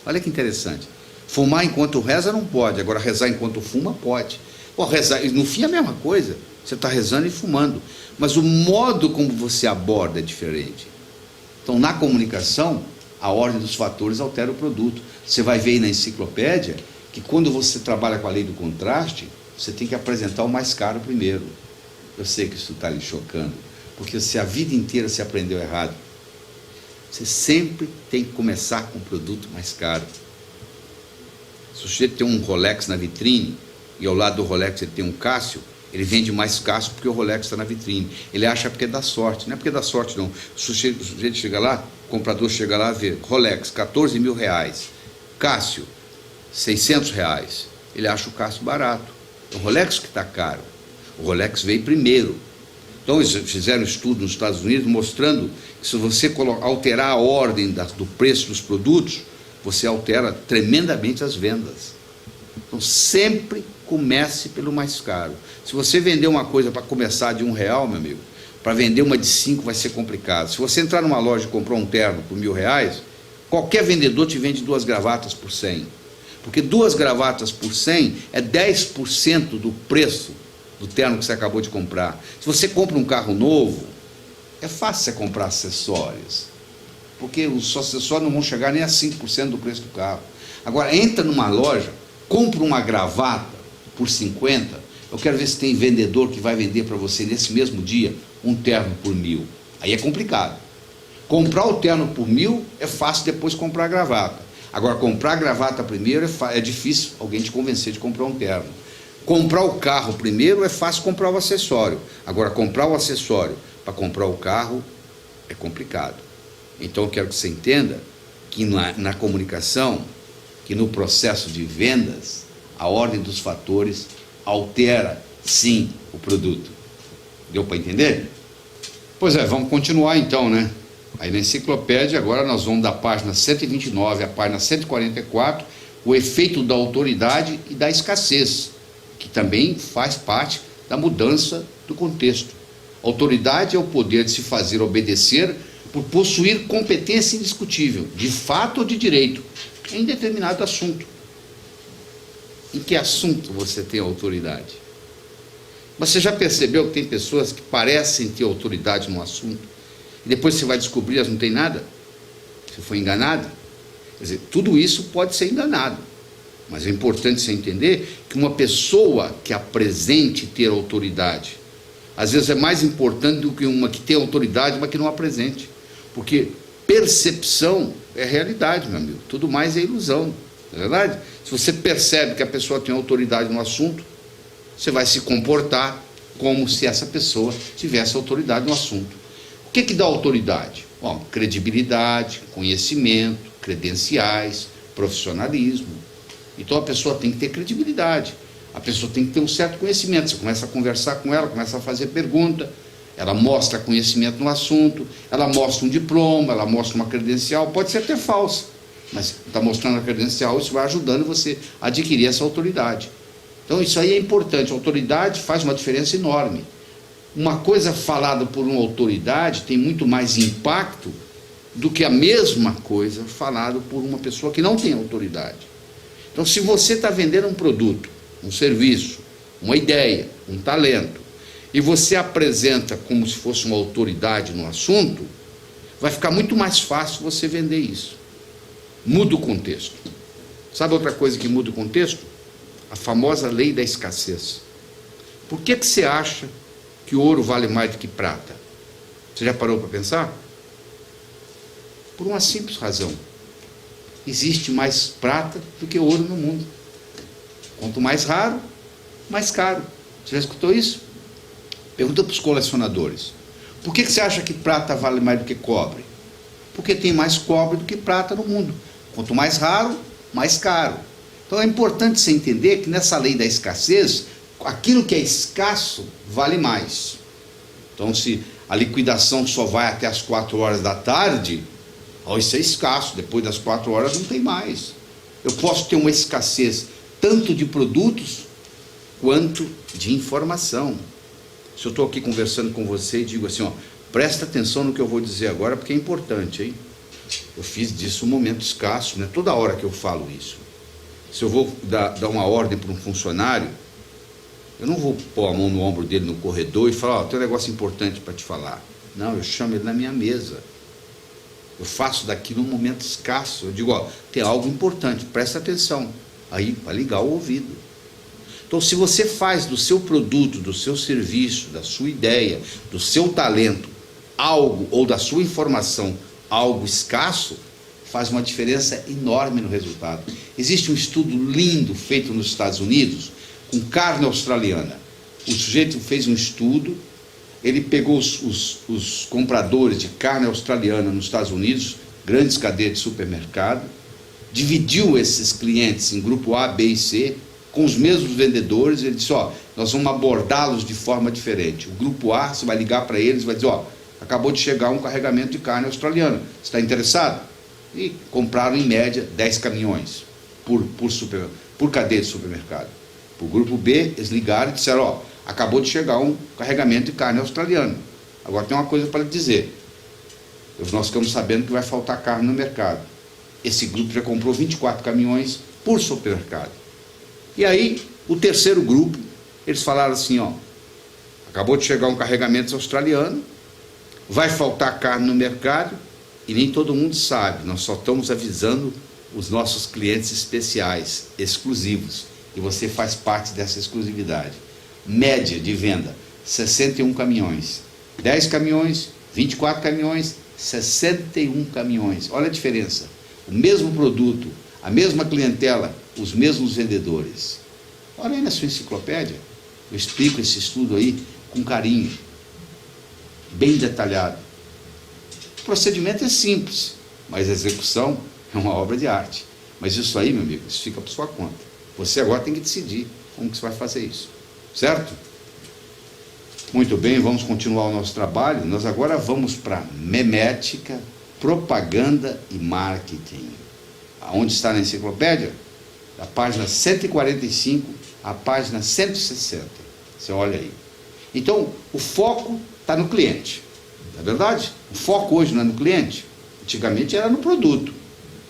Olha que interessante. Fumar enquanto reza não pode, agora rezar enquanto fuma pode. Rezar, no fim é a mesma coisa. Você está rezando e fumando. Mas o modo como você aborda é diferente. Então, na comunicação, a ordem dos fatores altera o produto. Você vai ver aí na enciclopédia que quando você trabalha com a lei do contraste, você tem que apresentar o mais caro primeiro. Eu sei que isso está lhe chocando, porque se a vida inteira você aprendeu errado, você sempre tem que começar com o produto mais caro. Se o sujeito tem um Rolex na vitrine, e ao lado do Rolex ele tem um Cássio, ele vende mais Cássio porque o Rolex está na vitrine. Ele acha porque é da sorte. Não é porque é da sorte, não. O sujeito chega lá, o comprador chega lá e vê Rolex, 14 mil reais. Cássio, 600 reais. Ele acha o Cássio barato. É o Rolex que está caro. O Rolex veio primeiro. Então, eles fizeram um estudo nos Estados Unidos mostrando que se você alterar a ordem do preço dos produtos, você altera tremendamente as vendas. Então, sempre comece pelo mais caro. Se você vender uma coisa para começar de R$1, meu amigo, para vender uma de 5 vai ser complicado. Se você entrar numa loja e comprar um terno por R$1.000, qualquer vendedor te vende 2 gravatas por 100. Porque 2 gravatas por 100 é 10% do preço do terno que você acabou de comprar. Se você compra um carro novo, é fácil você comprar acessórios, porque os acessórios não vão chegar nem a 5% do preço do carro. Agora, entra numa loja, compra uma gravata por 50, eu quero ver se tem vendedor que vai vender para você nesse mesmo dia um terno por 1.000. Aí é complicado. Comprar o terno por 1.000 é fácil, depois comprar a gravata. Agora, comprar a gravata primeiro é difícil alguém te convencer de comprar um terno. Comprar o carro primeiro é fácil comprar o acessório. Agora, comprar o acessório para comprar o carro é complicado. Então, eu quero que você entenda que na comunicação, que no processo de vendas, a ordem dos fatores altera, sim, o produto. Deu para entender? Pois é, vamos continuar então, né? Aí na enciclopédia, agora nós vamos da página 129 à página 144, o efeito da autoridade e da escassez, que também faz parte da mudança do contexto. Autoridade é o poder de se fazer obedecer por possuir competência indiscutível, de fato ou de direito, em determinado assunto. Em que assunto você tem autoridade? Você já percebeu que tem pessoas que parecem ter autoridade num assunto e depois você vai descobrir elas não têm nada? Você foi enganado? Quer dizer, tudo isso pode ser enganado, mas é importante você entender que uma pessoa que apresente ter autoridade, às vezes é mais importante do que uma que tem autoridade, mas que não apresente, porque percepção é realidade, meu amigo, tudo mais é ilusão, não é verdade? Se você percebe que a pessoa tem autoridade no assunto, você vai se comportar como se essa pessoa tivesse autoridade no assunto. O que dá autoridade? Bom, credibilidade, conhecimento, credenciais, profissionalismo. Então a pessoa tem que ter credibilidade, a pessoa tem que ter um certo conhecimento. Você começa a conversar com ela, começa a fazer pergunta, ela mostra conhecimento no assunto, ela mostra um diploma, ela mostra uma credencial, pode ser até falsa, mas está mostrando a credencial, isso vai ajudando você a adquirir essa autoridade. Então isso aí é importante, a autoridade faz uma diferença enorme. Uma coisa falada por uma autoridade tem muito mais impacto do que a mesma coisa falada por uma pessoa que não tem autoridade. Então, se você está vendendo um produto, um serviço, uma ideia, um talento, e você apresenta como se fosse uma autoridade no assunto, vai ficar muito mais fácil você vender isso. Muda o contexto. Sabe outra coisa que muda o contexto? A famosa lei da escassez. Por que você acha que ouro vale mais do que prata? Você já parou para pensar? Por uma simples razão. Existe mais prata do que ouro no mundo. Quanto mais raro, mais caro. Você já escutou isso? Pergunta para os colecionadores. Por que você acha que prata vale mais do que cobre? Porque tem mais cobre do que prata no mundo. Quanto mais raro, mais caro. Então é importante você entender que nessa lei da escassez, aquilo que é escasso vale mais. Então, se a liquidação só vai até as 4 horas da tarde, isso é escasso, depois das 4 horas não tem mais. Eu posso ter uma escassez tanto de produtos quanto de informação. Se eu estou aqui conversando com você e digo assim, presta atenção no que eu vou dizer agora, porque é importante, hein? Eu fiz disso um momento escasso, não é toda hora que eu falo isso. Se eu vou dar uma ordem para um funcionário, eu não vou pôr a mão no ombro dele no corredor e falar, tem um negócio importante para te falar. Não, eu chamo ele na minha mesa. Eu faço daquilo um momento escasso. Eu digo, tem algo importante, presta atenção. Aí, vai ligar o ouvido. Então, se você faz do seu produto, do seu serviço, da sua ideia, do seu talento, algo, ou da sua informação, algo escasso, faz uma diferença enorme no resultado. Existe um estudo lindo feito nos Estados Unidos com carne australiana. O sujeito fez um estudo, ele pegou os compradores de carne australiana nos Estados Unidos, grandes cadeias de supermercado, dividiu esses clientes em grupo A, B e C, com os mesmos vendedores. Ele disse, nós vamos abordá-los de forma diferente. O grupo A, você vai ligar para eles e vai dizer, acabou de chegar um carregamento de carne australiana, você está interessado? E compraram em média 10 caminhões por cadeia de supermercado. Para o grupo B, eles ligaram e disseram, acabou de chegar um carregamento de carne australiana. Agora tem uma coisa para lhe dizer, nós ficamos sabendo que vai faltar carne no mercado. Esse grupo já comprou 24 caminhões por supermercado. E aí, o terceiro grupo, eles falaram assim, ó, acabou de chegar um carregamento australiano, vai faltar carne no mercado e nem todo mundo sabe, nós só estamos avisando os nossos clientes especiais, exclusivos, e você faz parte dessa exclusividade. Média de venda, 61 caminhões, 10 caminhões, 24 caminhões, 61 caminhões. Olha a diferença, o mesmo produto, a mesma clientela, os mesmos vendedores. Olha aí na sua enciclopédia, eu explico esse estudo aí com carinho, bem detalhado. O procedimento é simples, mas a execução é uma obra de arte. Mas isso aí, meu amigo, isso fica por sua conta. Você agora tem que decidir como que você vai fazer isso, certo? Muito bem, vamos continuar o nosso trabalho. Nós agora vamos para memética, propaganda e marketing. Aonde está na enciclopédia? Da página 145 à página 160. Você olha aí. Então, o foco está no cliente. Não é verdade? O foco hoje não é no cliente. Antigamente era no produto.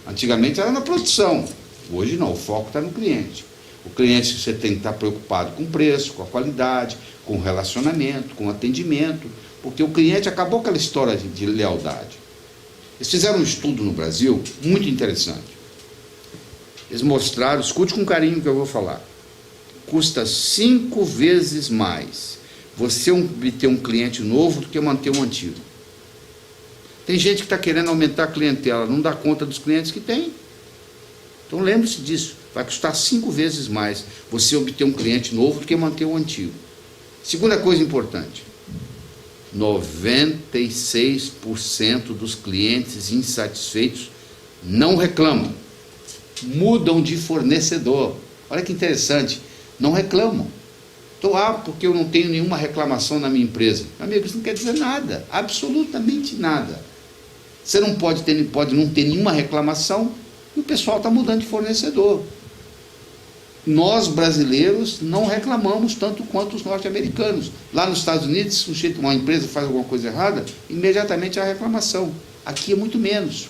Antigamente era na produção. Hoje não, o foco está no cliente. O cliente, você tem que estar preocupado com o preço, com a qualidade, com o relacionamento, com o atendimento, porque o cliente acabou aquela história de lealdade. Eles fizeram um estudo no Brasil muito interessante. Eles mostraram, escute com carinho o que eu vou falar, custa 5 vezes mais você obter um cliente novo do que manter um antigo. Tem gente que está querendo aumentar a clientela, não dá conta dos clientes que tem. Então lembre-se disso, vai custar 5 vezes mais você obter um cliente novo do que manter o antigo. Segunda coisa importante, 96% dos clientes insatisfeitos não reclamam, mudam de fornecedor. Olha que interessante, não reclamam. Então, porque eu não tenho nenhuma reclamação na minha empresa. Meu amigo, isso não quer dizer nada, absolutamente nada. Você não pode não ter nenhuma reclamação e o pessoal está mudando de fornecedor. Nós, brasileiros, não reclamamos tanto quanto os norte-americanos. Lá nos Estados Unidos, se uma empresa faz alguma coisa errada, imediatamente há reclamação. Aqui é muito menos.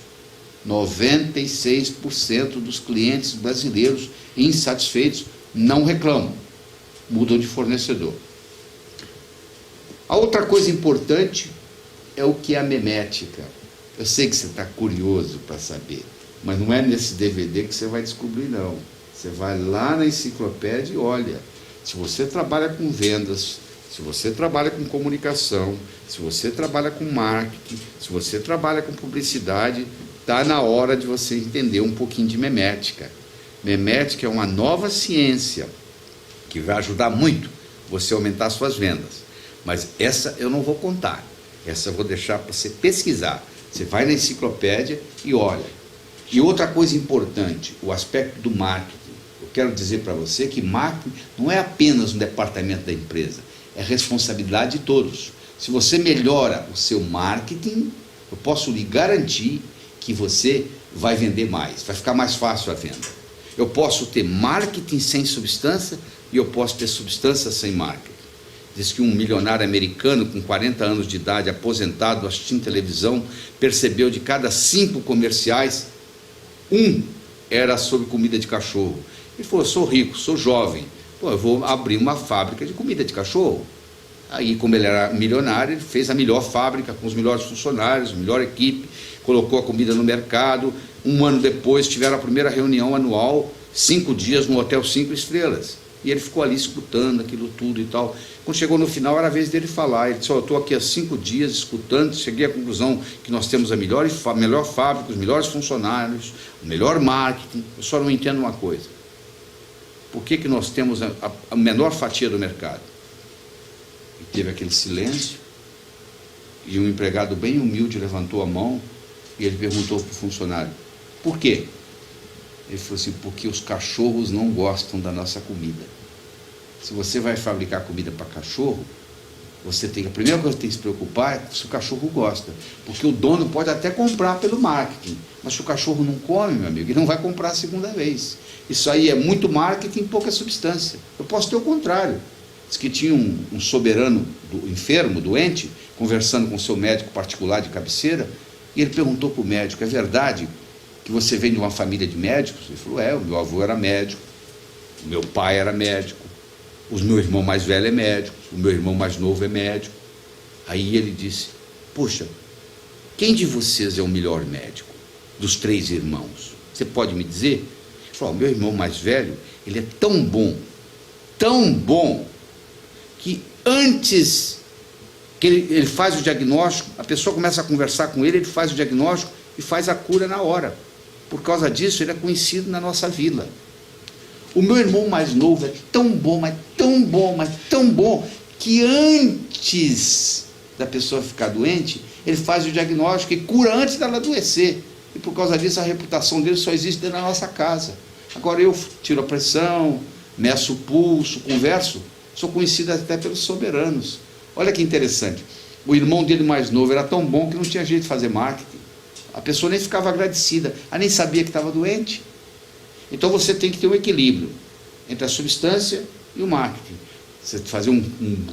96% dos clientes brasileiros insatisfeitos não reclamam, mudam de fornecedor. A outra coisa importante é o que é a memética. Eu sei que você está curioso para saber, mas não é nesse DVD que você vai descobrir, não. Você vai lá na enciclopédia e olha. Se você trabalha com vendas, se você trabalha com comunicação, se você trabalha com marketing, se você trabalha com publicidade, está na hora de você entender um pouquinho de memética. Memética é uma nova ciência que vai ajudar muito você a aumentar suas vendas. Mas essa eu não vou contar. Essa eu vou deixar para você pesquisar. Você vai na enciclopédia e olha. E outra coisa importante, o aspecto do marketing. Eu quero dizer para você que marketing não é apenas um departamento da empresa, é responsabilidade de todos. Se você melhora o seu marketing, eu posso lhe garantir que você vai vender mais, vai ficar mais fácil a venda. Eu posso ter marketing sem substância e eu posso ter substância sem marketing. Diz que um milionário americano com 40 anos de idade, aposentado, assistindo televisão, percebeu de cada 5 comerciais, um era sobre comida de cachorro. Ele falou, sou rico, sou jovem, eu vou abrir uma fábrica de comida de cachorro. Aí, como ele era milionário, ele fez a melhor fábrica, com os melhores funcionários, a melhor equipe, colocou a comida no mercado. Um ano depois, tiveram a primeira reunião anual, 5 dias no hotel 5 estrelas. E ele ficou ali escutando aquilo tudo e tal. Quando chegou no final, era a vez dele falar. Ele disse, eu estou aqui há 5 dias escutando, cheguei à conclusão que nós temos a melhor fábrica, os melhores funcionários, o melhor marketing. Eu só não entendo uma coisa. Por que nós temos a menor fatia do mercado? E teve aquele silêncio, e um empregado bem humilde levantou a mão, e ele perguntou para o funcionário, por quê? Ele falou assim, porque os cachorros não gostam da nossa comida. Se você vai fabricar comida para cachorro, a primeira coisa que tem que se preocupar é se o cachorro gosta, porque o dono pode até comprar pelo marketing, mas se o cachorro não come, meu amigo, ele não vai comprar a segunda vez. Isso aí é muito marketing e pouca substância. Eu posso ter o contrário. Diz que tinha um soberano enfermo, doente, conversando com seu médico particular de cabeceira, e ele perguntou para o médico, é verdade que você vem de uma família de médicos? Ele falou, o meu avô era médico, o meu pai era médico, o meu irmão mais velho é médico, o meu irmão mais novo é médico. Aí ele disse, poxa, quem de vocês é o melhor médico dos 3 irmãos? Você pode me dizer? Ele falou, meu irmão mais velho, ele é tão bom, que antes que ele faz o diagnóstico, a pessoa começa a conversar com ele, ele faz o diagnóstico e faz a cura na hora. Por causa disso, ele é conhecido na nossa vila. O meu irmão mais novo é tão bom, que antes da pessoa ficar doente, ele faz o diagnóstico e cura antes dela adoecer. E por causa disso, a reputação dele só existe dentro da nossa casa. Agora eu tiro a pressão, meço o pulso, converso, sou conhecido até pelos soberanos. Olha que interessante. O irmão dele mais novo era tão bom que não tinha jeito de fazer marketing. A pessoa nem ficava agradecida, ela nem sabia que estava doente. Então você tem que ter um equilíbrio entre a substância e o marketing. Você fazer um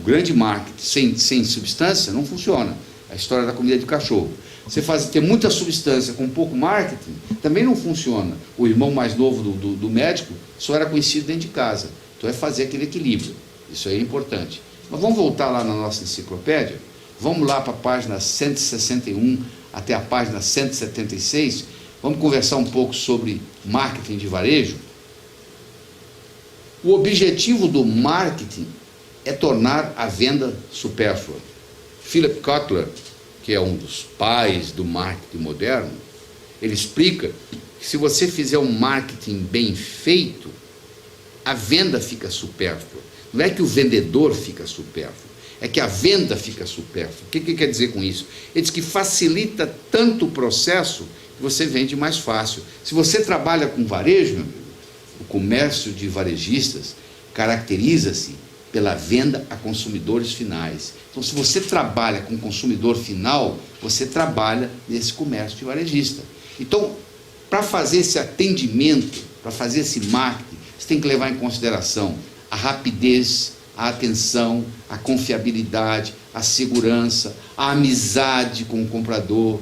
grande marketing sem substância não funciona. A história da comida de cachorro. Você ter muita substância com pouco marketing também não funciona. O irmão mais novo do médico só era conhecido dentro de casa. Então é fazer aquele equilíbrio. Isso aí é importante. Mas vamos voltar lá na nossa enciclopédia. Vamos lá para a página 161 até a página 176. Vamos conversar um pouco sobre marketing de varejo. O objetivo do marketing é tornar a venda supérflua. Philip Kotler, que é um dos pais do marketing moderno, ele explica que se você fizer um marketing bem feito, a venda fica supérflua. Não é que o vendedor fica supérfluo, é que a venda fica supérflua. O que quer dizer com isso? Ele diz que facilita tanto o processo que você vende mais fácil. Se você trabalha com varejo, meu amigo, o comércio de varejistas caracteriza-se pela venda a consumidores finais. Então, se você trabalha com consumidor final, você trabalha nesse comércio de varejista. Então, para fazer esse atendimento, para fazer esse marketing, você tem que levar em consideração a rapidez, a atenção, a confiabilidade, a segurança, a amizade com o comprador,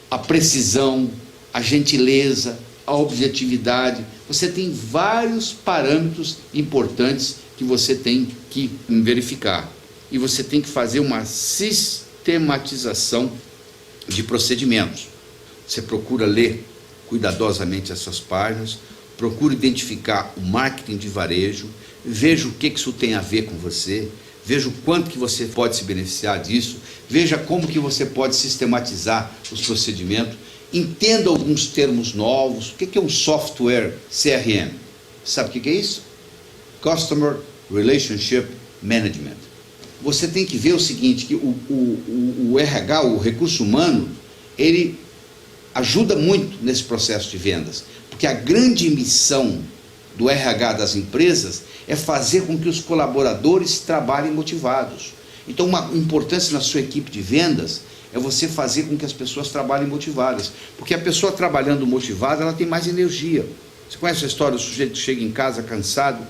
a precisão, a gentileza, a objetividade. Você tem vários parâmetros importantes que você tem que verificar. E você tem que fazer uma sistematização de procedimentos. Você procura ler cuidadosamente essas páginas, procura identificar o marketing de varejo, veja o que isso tem a ver com você, veja o quanto que você pode se beneficiar disso, veja como que você pode sistematizar os procedimentos, entenda alguns termos novos. O que é um software CRM? Sabe o que é isso? Customer Relationship Management. Você tem que ver o seguinte, que o RH, o recurso humano, ele ajuda muito nesse processo de vendas, porque a grande missão do RH das empresas é fazer com que os colaboradores trabalhem motivados. Então, uma importância na sua equipe de vendas é você fazer com que as pessoas trabalhem motivadas, porque a pessoa trabalhando motivada, ela tem mais energia. Você conhece a história do sujeito que chega em casa cansado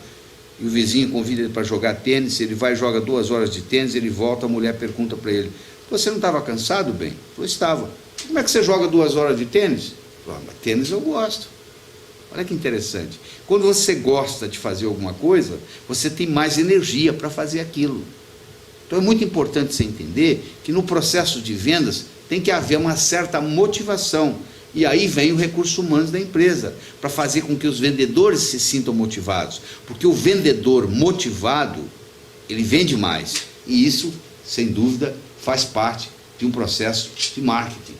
e o vizinho convida ele para jogar tênis, ele vai e joga 2 horas de tênis, ele volta, a mulher pergunta para ele, você não estava cansado, bem? Ele falou, estava. Como é que você joga 2 horas de tênis? Ele falou, mas tênis eu gosto. Olha que interessante. Quando você gosta de fazer alguma coisa, você tem mais energia para fazer aquilo. Então é muito importante você entender que no processo de vendas tem que haver uma certa motivação. E aí vem o recurso humano da empresa, para fazer com que os vendedores se sintam motivados. Porque o vendedor motivado, ele vende mais. E isso, sem dúvida, faz parte de um processo de marketing.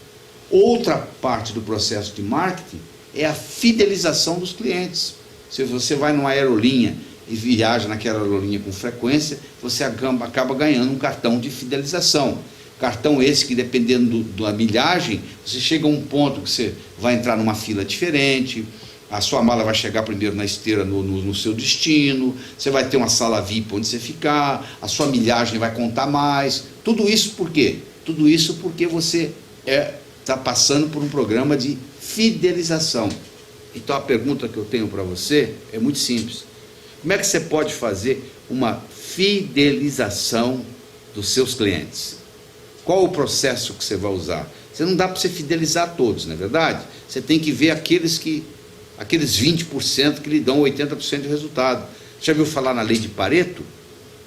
Outra parte do processo de marketing é a fidelização dos clientes. Se você vai numa aerolinha e viaja naquela aerolinha com frequência, você acaba ganhando um cartão de fidelização. Cartão esse que, dependendo da milhagem, você chega a um ponto que você vai entrar numa fila diferente, a sua mala vai chegar primeiro na esteira no seu destino, você vai ter uma sala VIP onde você ficar, a sua milhagem vai contar mais. Tudo isso por quê? Tudo isso porque você está passando por um programa de fidelização. Então a pergunta que eu tenho para você é muito simples. Como é que você pode fazer uma fidelização dos seus clientes? Qual o processo que você vai usar? Você não dá para você fidelizar todos, não é verdade? Você tem que ver aqueles 20% que lhe dão 80% de resultado. Já viu falar na lei de Pareto?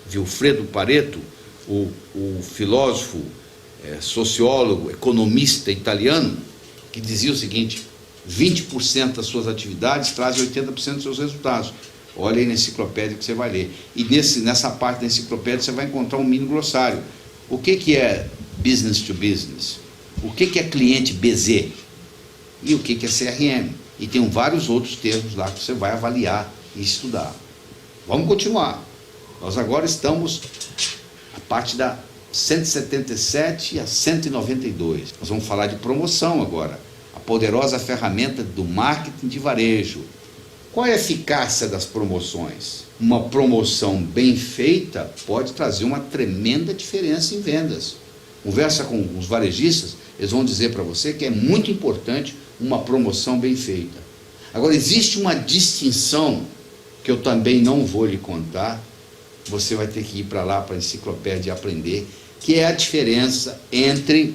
Vilfredo Pareto, o filósofo, sociólogo, economista italiano, que dizia o seguinte: 20% das suas atividades trazem 80% dos seus resultados. Olha aí na enciclopédia que você vai ler. E nessa parte da enciclopédia você vai encontrar um mini glossário. O que é business to business? O que é cliente BZ? E o que é CRM? E tem vários outros termos lá que você vai avaliar e estudar. Vamos continuar. Nós agora estamos a parte da 177 a 192. Nós vamos falar de promoção agora. A poderosa ferramenta do marketing de varejo. Qual é a eficácia das promoções? Uma promoção bem feita pode trazer uma tremenda diferença em vendas. Conversa com os varejistas, eles vão dizer para você que é muito importante uma promoção bem feita. Agora, existe uma distinção que eu também não vou lhe contar, você vai ter que ir para lá, para a enciclopédia, e aprender, que é a diferença entre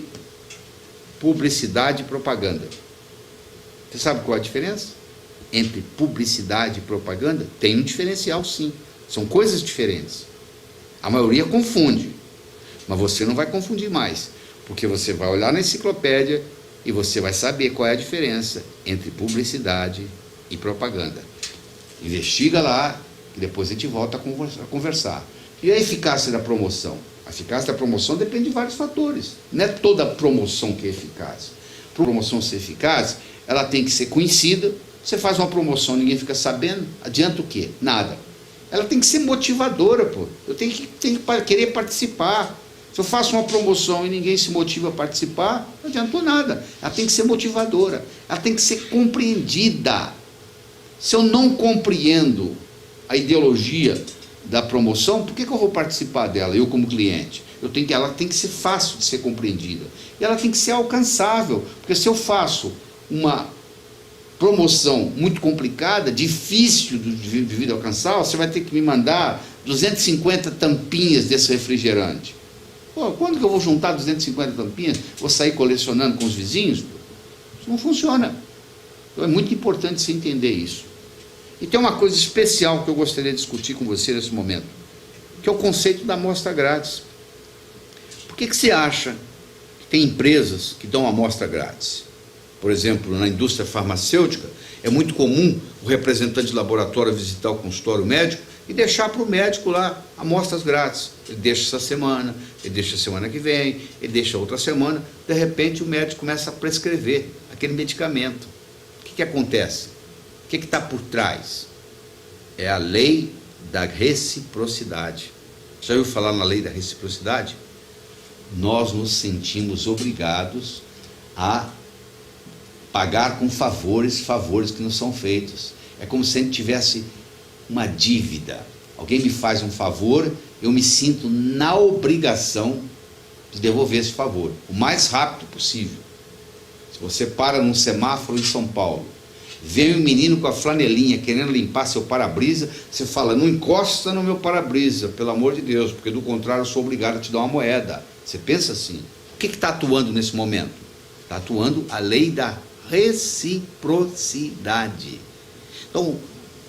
publicidade e propaganda. Você sabe qual é a diferença? Entre publicidade e propaganda? Tem um diferencial, sim. São coisas diferentes. A maioria confunde, mas você não vai confundir mais, porque você vai olhar na enciclopédia e você vai saber qual é a diferença entre publicidade e propaganda. Investiga lá e depois a gente volta a conversar. E a eficácia da promoção? A eficácia da promoção depende de vários fatores. Não é toda promoção que é eficaz. Para a promoção ser eficaz, ela tem que ser conhecida. Você faz uma promoção e ninguém fica sabendo, adianta o quê? Nada. Ela tem que ser motivadora, pô. Eu tenho que querer participar. Se eu faço uma promoção e ninguém se motiva a participar, não adiantou nada. Ela tem que ser motivadora. Ela tem que ser compreendida. Se eu não compreendo a ideologia da promoção, por que eu vou participar dela, eu como cliente? Ela tem que ser fácil de ser compreendida. E ela tem que ser alcançável. Porque se eu faço uma promoção muito complicada, difícil de alcançar, você vai ter que me mandar 250 tampinhas desse refrigerante. Pô, quando que eu vou juntar 250 tampinhas? Vou sair colecionando com os vizinhos? Isso não funciona. Então é muito importante você entender isso. E tem uma coisa especial que eu gostaria de discutir com você nesse momento, que é o conceito da amostra grátis. Por que você acha que tem empresas que dão amostra grátis? Por exemplo, na indústria farmacêutica, é muito comum o representante de laboratório visitar o consultório médico e deixar para o médico lá amostras grátis. Ele deixa essa semana, ele deixa a semana que vem, ele deixa outra semana, de repente o médico começa a prescrever aquele medicamento. O que acontece? O que está por trás? É a lei da reciprocidade. Já ouviu falar na lei da reciprocidade? Nós nos sentimos obrigados a pagar com favores que não são feitos. É como se a gente tivesse uma dívida. Alguém me faz um favor, eu me sinto na obrigação de devolver esse favor, o mais rápido possível. Se você para num semáforo em São Paulo, vem um menino com a flanelinha querendo limpar seu para-brisa, você fala: não encosta no meu para-brisa, pelo amor de Deus, porque do contrário eu sou obrigado a te dar uma moeda. Você pensa assim. O que está atuando nesse momento? Está atuando a lei da reciprocidade. Então,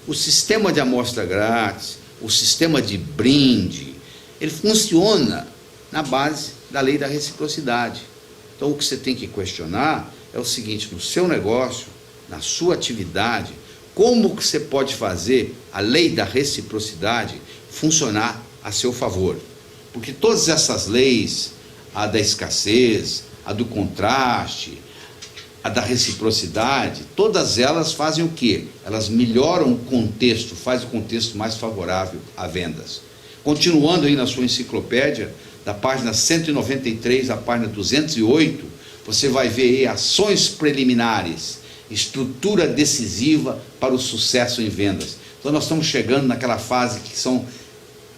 o sistema de amostra grátis, o sistema de brinde, ele funciona na base da lei da reciprocidade. Então, o que você tem que questionar é o seguinte: no seu negócio, na sua atividade, como que você pode fazer a lei da reciprocidade funcionar a seu favor? Porque todas essas leis, a da escassez, a do contraste, a da reciprocidade, todas elas fazem o quê? Elas melhoram o contexto, fazem o contexto mais favorável a vendas. Continuando aí na sua enciclopédia, da página 193 à página 208, você vai ver aí ações preliminares, estrutura decisiva para o sucesso em vendas. Então nós estamos chegando naquela fase que são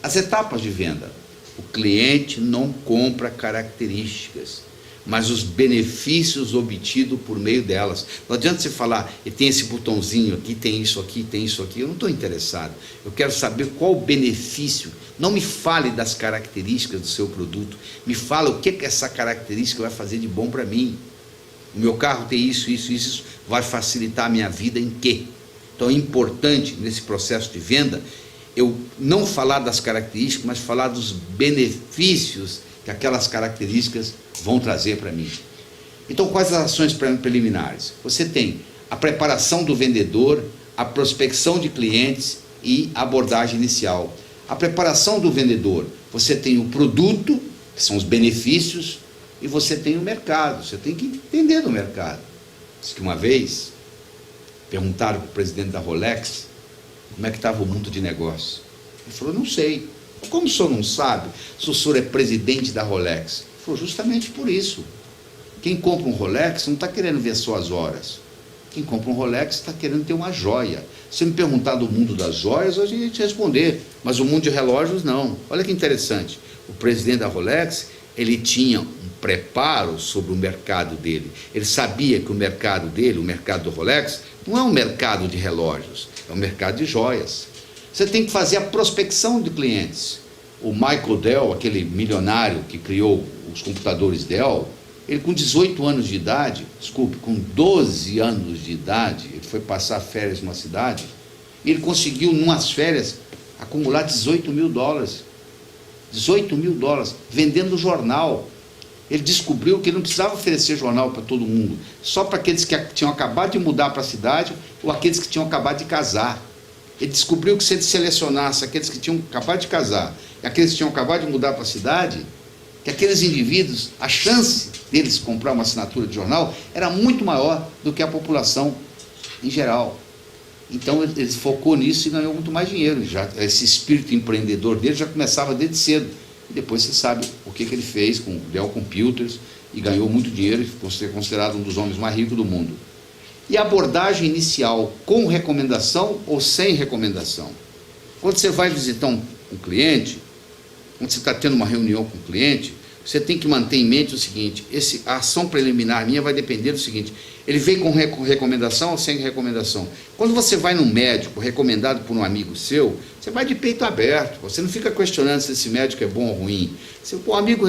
as etapas de venda. O cliente não compra características, mas os benefícios obtidos por meio delas. Não adianta você falar: e tem esse botãozinho aqui, tem isso aqui, tem isso aqui. Eu não estou interessado. Eu quero saber qual o benefício. Não me fale das características do seu produto. Me fala o que essa característica vai fazer de bom para mim. O meu carro tem isso, vai facilitar a minha vida em quê? Então é importante, nesse processo de venda, eu não falar das características, mas falar dos benefícios que aquelas características vão trazer para mim. Então, quais as ações preliminares? Você tem a preparação do vendedor, a prospecção de clientes e a abordagem inicial. A preparação do vendedor, você tem o produto, que são os benefícios, e você tem o mercado, você tem que entender do mercado. Diz que uma vez, perguntaram para o presidente da Rolex como é que estava o mundo de negócio. Ele falou, não sei. Como o senhor não sabe se o senhor é presidente da Rolex? Ele falou, justamente por isso. Quem compra um Rolex não está querendo ver só as horas. Quem compra um Rolex está querendo ter uma joia. Se me perguntar do mundo das joias, hoje a gente responder, mas o mundo de relógios não. Olha que interessante, o presidente da Rolex, ele tinha um preparo sobre o mercado dele. Ele sabia que o mercado dele, o mercado do Rolex, não é um mercado de relógios, é um mercado de joias. Você tem que fazer a prospecção de clientes. O Michael Dell, aquele milionário que criou os computadores Dell, ele com 18 anos de idade, com 12 anos de idade, ele foi passar férias numa cidade, e ele conseguiu, numas férias, acumular $18 mil. $18 mil, vendendo jornal. Ele descobriu que ele não precisava oferecer jornal para todo mundo, só para aqueles que tinham acabado de mudar para a cidade, ou aqueles que tinham acabado de casar. Ele descobriu que se ele selecionasse aqueles que tinham acabado de casar, e aqueles que tinham acabado de mudar para a cidade, que aqueles indivíduos, a chance deles comprar uma assinatura de jornal era muito maior do que a população em geral. Então ele focou nisso e ganhou muito mais dinheiro. Já, esse espírito empreendedor dele já começava desde cedo. E depois você sabe o que ele fez com o Dell Computers e ganhou muito dinheiro e ficou considerado um dos homens mais ricos do mundo. E a abordagem inicial, com recomendação ou sem recomendação? Quando você vai visitar um cliente, quando você está tendo uma reunião com o cliente, você tem que manter em mente o seguinte, a ação preliminar minha vai depender do seguinte, ele vem com recomendação ou sem recomendação? Quando você vai num médico recomendado por um amigo seu, você vai de peito aberto, você não fica questionando se esse médico é bom ou ruim. Se o amigo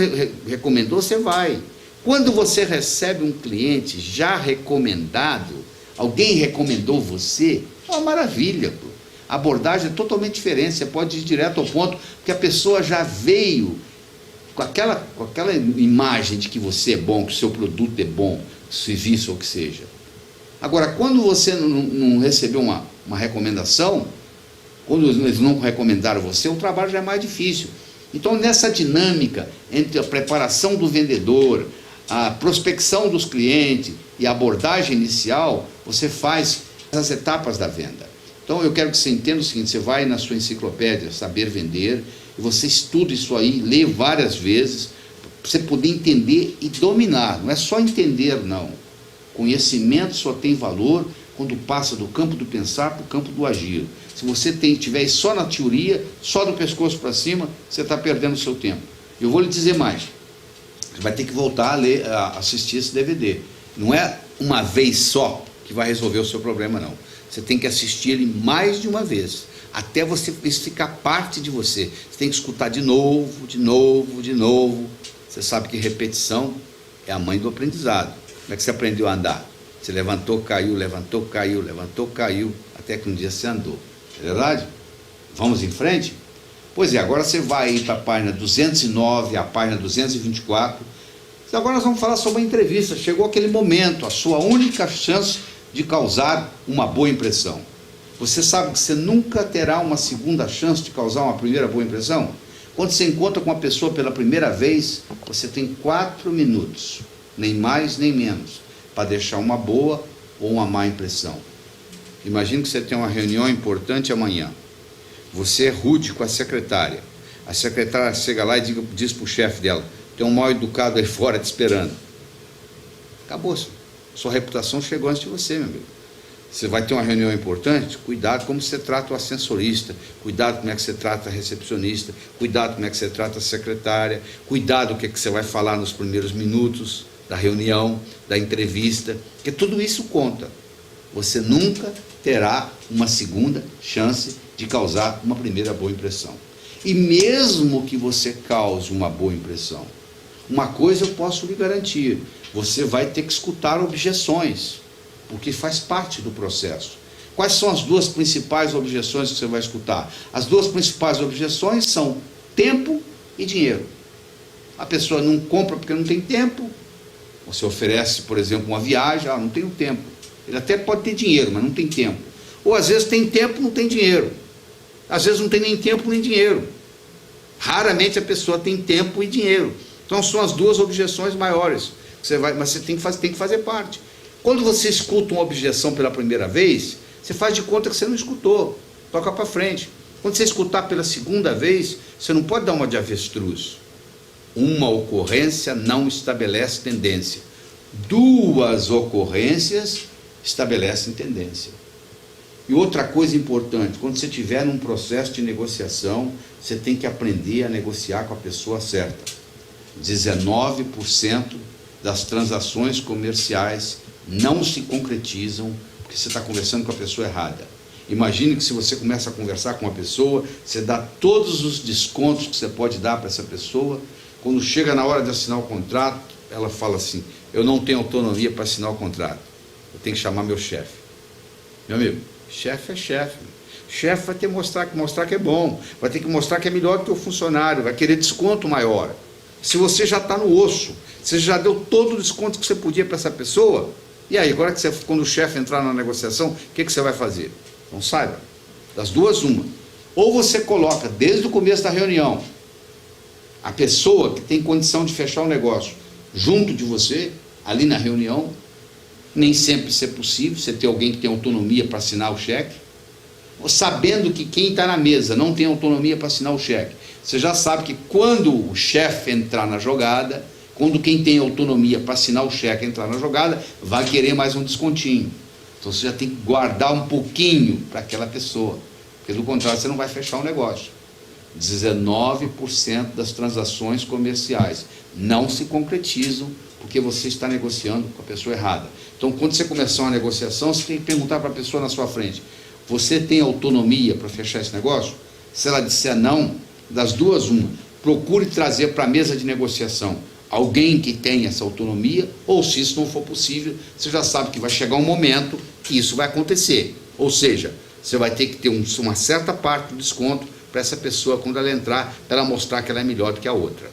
recomendou, você vai. Quando você recebe um cliente já recomendado, alguém recomendou você, é uma maravilha, pô. A abordagem é totalmente diferente, você pode ir direto ao ponto, porque a pessoa já veio com aquela imagem de que você é bom, que o seu produto é bom, serviço ou o que seja. Agora, quando você não recebeu uma recomendação, quando eles não recomendaram você, o trabalho já é mais difícil. Então, nessa dinâmica entre a preparação do vendedor, a prospecção dos clientes e a abordagem inicial, você faz as etapas da venda. Então eu quero que você entenda o seguinte, você vai na sua enciclopédia Saber Vender, e você estuda isso aí, lê várias vezes, para você poder entender e dominar. Não é só entender, não. Conhecimento só tem valor quando passa do campo do pensar para o campo do agir. Se você estiver só na teoria, só do pescoço para cima, você está perdendo o seu tempo. Eu vou lhe dizer mais. Você vai ter que voltar a assistir esse DVD. Não é uma vez só que vai resolver o seu problema, não. Você tem que assistir ele mais de uma vez, até isso ficar parte de você. Você tem que escutar de novo, de novo, de novo. Você sabe que repetição é a mãe do aprendizado. Como é que você aprendeu a andar? Você levantou, caiu, levantou, caiu, levantou, caiu, até que um dia você andou. É verdade? Vamos em frente? Pois é, agora você vai para a página 209, a página 224. Agora nós vamos falar sobre a entrevista. Chegou aquele momento, a sua única chance de causar uma boa impressão. Você sabe que você nunca terá uma segunda chance de causar uma primeira boa impressão? Quando você encontra com uma pessoa pela primeira vez, você tem 4 minutos, nem mais nem menos, para deixar uma boa ou uma má impressão. Imagine que você tem uma reunião importante amanhã. Você é rude com a secretária. A secretária chega lá e diz para o chefe dela, tem um mal educado aí fora te esperando. Acabou-se. Sua reputação chegou antes de você, meu amigo. Você vai ter uma reunião importante, cuidado como você trata o ascensorista, cuidado como é que você trata a recepcionista, cuidado como é que você trata a secretária, cuidado o que é que você vai falar nos primeiros minutos da reunião, da entrevista, porque tudo isso conta. Você nunca terá uma segunda chance de causar uma primeira boa impressão. E mesmo que você cause uma boa impressão, Uma coisa eu posso lhe garantir, você vai ter que escutar objeções, porque faz parte do processo. Quais são as duas principais objeções que você vai escutar? As duas principais objeções são tempo e dinheiro. A pessoa não compra porque não tem tempo. Você oferece, por exemplo, uma viagem, não tenho tempo. Ele até pode ter dinheiro, mas não tem tempo. Ou às vezes tem tempo, não tem dinheiro. Às vezes não tem nem tempo nem dinheiro. Raramente a pessoa tem tempo e dinheiro. Então são as duas objeções maiores. Mas você tem que fazer parte. Quando você escuta uma objeção pela primeira vez, você faz de conta que você não escutou. Toca para frente. Quando você escutar pela segunda vez, você não pode dar uma de avestruz. Uma ocorrência não estabelece tendência. Duas ocorrências estabelecem tendência. E outra coisa importante, quando você estiver num processo de negociação, você tem que aprender a negociar com a pessoa certa. 19% das transações comerciais não se concretizam porque você está conversando com a pessoa errada. Imagine que se você começa a conversar com uma pessoa, você dá todos os descontos que você pode dar para essa pessoa. Quando chega na hora de assinar o contrato, ela fala assim, eu não tenho autonomia para assinar o contrato, eu tenho que chamar meu chefe. Meu amigo, chefe é chefe. Chefe vai ter que mostrar que é bom, vai ter que mostrar que é melhor do que o funcionário, vai querer desconto maior. Se você já está no osso, você já deu todo o desconto que você podia para essa pessoa, e aí, agora que quando o chefe entrar na negociação, o que você vai fazer? Então saiba, das duas uma. Ou você coloca desde o começo da reunião a pessoa que tem condição de fechar o negócio junto de você, ali na reunião, nem sempre isso é possível, você ter alguém que tem autonomia para assinar o cheque, ou sabendo que quem está na mesa não tem autonomia para assinar o cheque, você já sabe que quando o chefe entrar na jogada, quando quem tem autonomia para assinar o cheque entrar na jogada, vai querer mais um descontinho. Então você já tem que guardar um pouquinho para aquela pessoa, porque do contrário você não vai fechar o negócio. 19% das transações comerciais não se concretizam porque você está negociando com a pessoa errada. Então, quando você começar uma negociação, você tem que perguntar para a pessoa na sua frente, você tem autonomia para fechar esse negócio? Se ela disser não, das duas uma, procure trazer para a mesa de negociação alguém que tenha essa autonomia, ou se isso não for possível, você já sabe que vai chegar um momento que isso vai acontecer. Ou seja, você vai ter que ter uma certa parte do desconto para essa pessoa, quando ela entrar, para ela mostrar que ela é melhor do que a outra.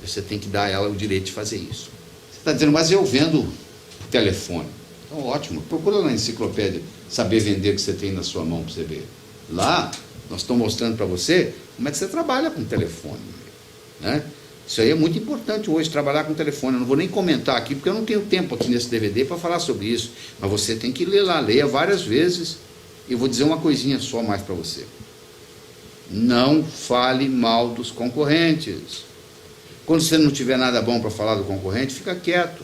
Você tem que dar a ela o direito de fazer isso. Você está dizendo, mas eu vendo por telefone. Então, ótimo, procura na enciclopédia Saber Vender que você tem na sua mão para você ver. Lá, nós estamos mostrando para você como é que você trabalha com telefone, né? Isso aí é muito importante hoje, trabalhar com telefone. Eu não vou nem comentar aqui, porque eu não tenho tempo aqui nesse DVD para falar sobre isso. Mas você tem que ler lá, leia várias vezes. E eu vou dizer uma coisinha só mais para você. Não fale mal dos concorrentes. Quando você não tiver nada bom para falar do concorrente, fica quieto.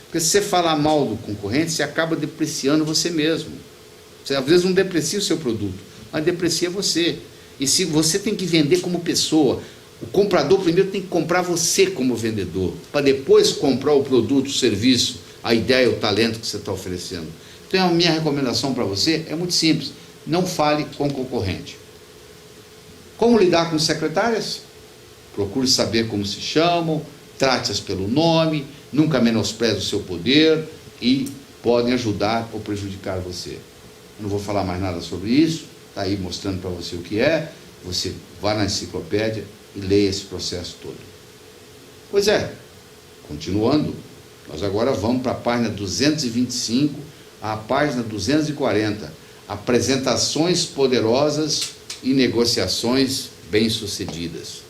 Porque se você falar mal do concorrente, você acaba depreciando você mesmo. Você às vezes não deprecia o seu produto, mas deprecia você. E se você tem que vender como pessoa, o comprador primeiro tem que comprar você como vendedor, para depois comprar o produto, o serviço, a ideia, o talento que você está oferecendo. Então a minha recomendação para você é muito simples, não fale com o concorrente. Como lidar com secretárias? Procure saber como se chamam, trate-as pelo nome, nunca menospreze o seu poder e podem ajudar ou prejudicar você. Eu não vou falar mais nada sobre isso, está aí mostrando para você o que é, você vá na enciclopédia e leia esse processo todo. Pois é, continuando, nós agora vamos para a página 225 à página 240, apresentações poderosas e negociações bem-sucedidas.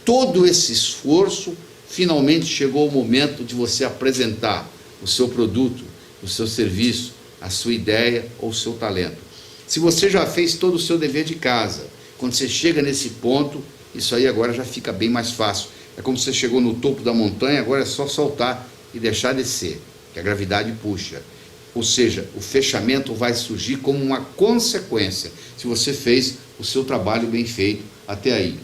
Todo esse esforço, finalmente chegou o momento de você apresentar o seu produto, o seu serviço, a sua ideia ou o seu talento. Se você já fez todo o seu dever de casa, quando você chega nesse ponto, isso aí agora já fica bem mais fácil. É como se você chegou no topo da montanha, agora é só soltar e deixar descer, que a gravidade puxa. Ou seja, o fechamento vai surgir como uma consequência, se você fez o seu trabalho bem feito até aí.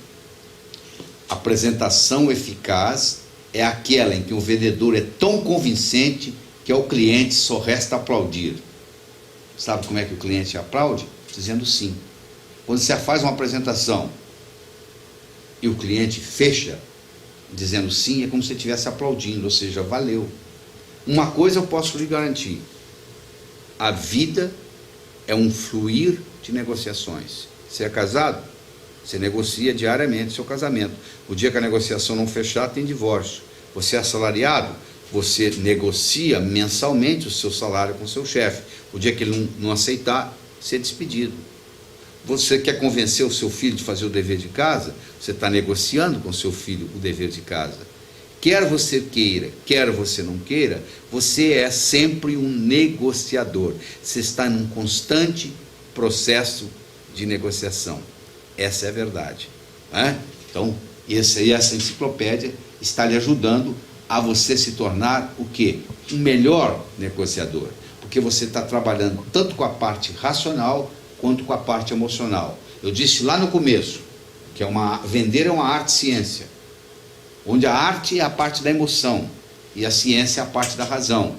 A apresentação eficaz é aquela em que o vendedor é tão convincente que ao cliente só resta aplaudir. Sabe como é que o cliente aplaude? Dizendo sim. Quando você faz uma apresentação e o cliente fecha, dizendo sim, é como se você estivesse aplaudindo, ou seja, valeu. Uma coisa eu posso lhe garantir: a vida é um fluir de negociações. Você é casado? Você negocia diariamente seu casamento. O dia que a negociação não fechar, tem divórcio. Você é assalariado? Você negocia mensalmente o seu salário com o seu chefe. O dia que ele não aceitar, você é despedido. Você quer convencer o seu filho de fazer o dever de casa? Você está negociando com o seu filho o dever de casa. Quer você queira, quer você não queira, você é sempre um negociador. Você está num constante processo de negociação. Essa é a verdade. Né? Então, essa enciclopédia está lhe ajudando a você se tornar o quê? Um melhor negociador. Porque você está trabalhando tanto com a parte racional quanto com a parte emocional. Eu disse lá no começo que vender é uma arte-ciência, onde a arte é a parte da emoção e a ciência é a parte da razão.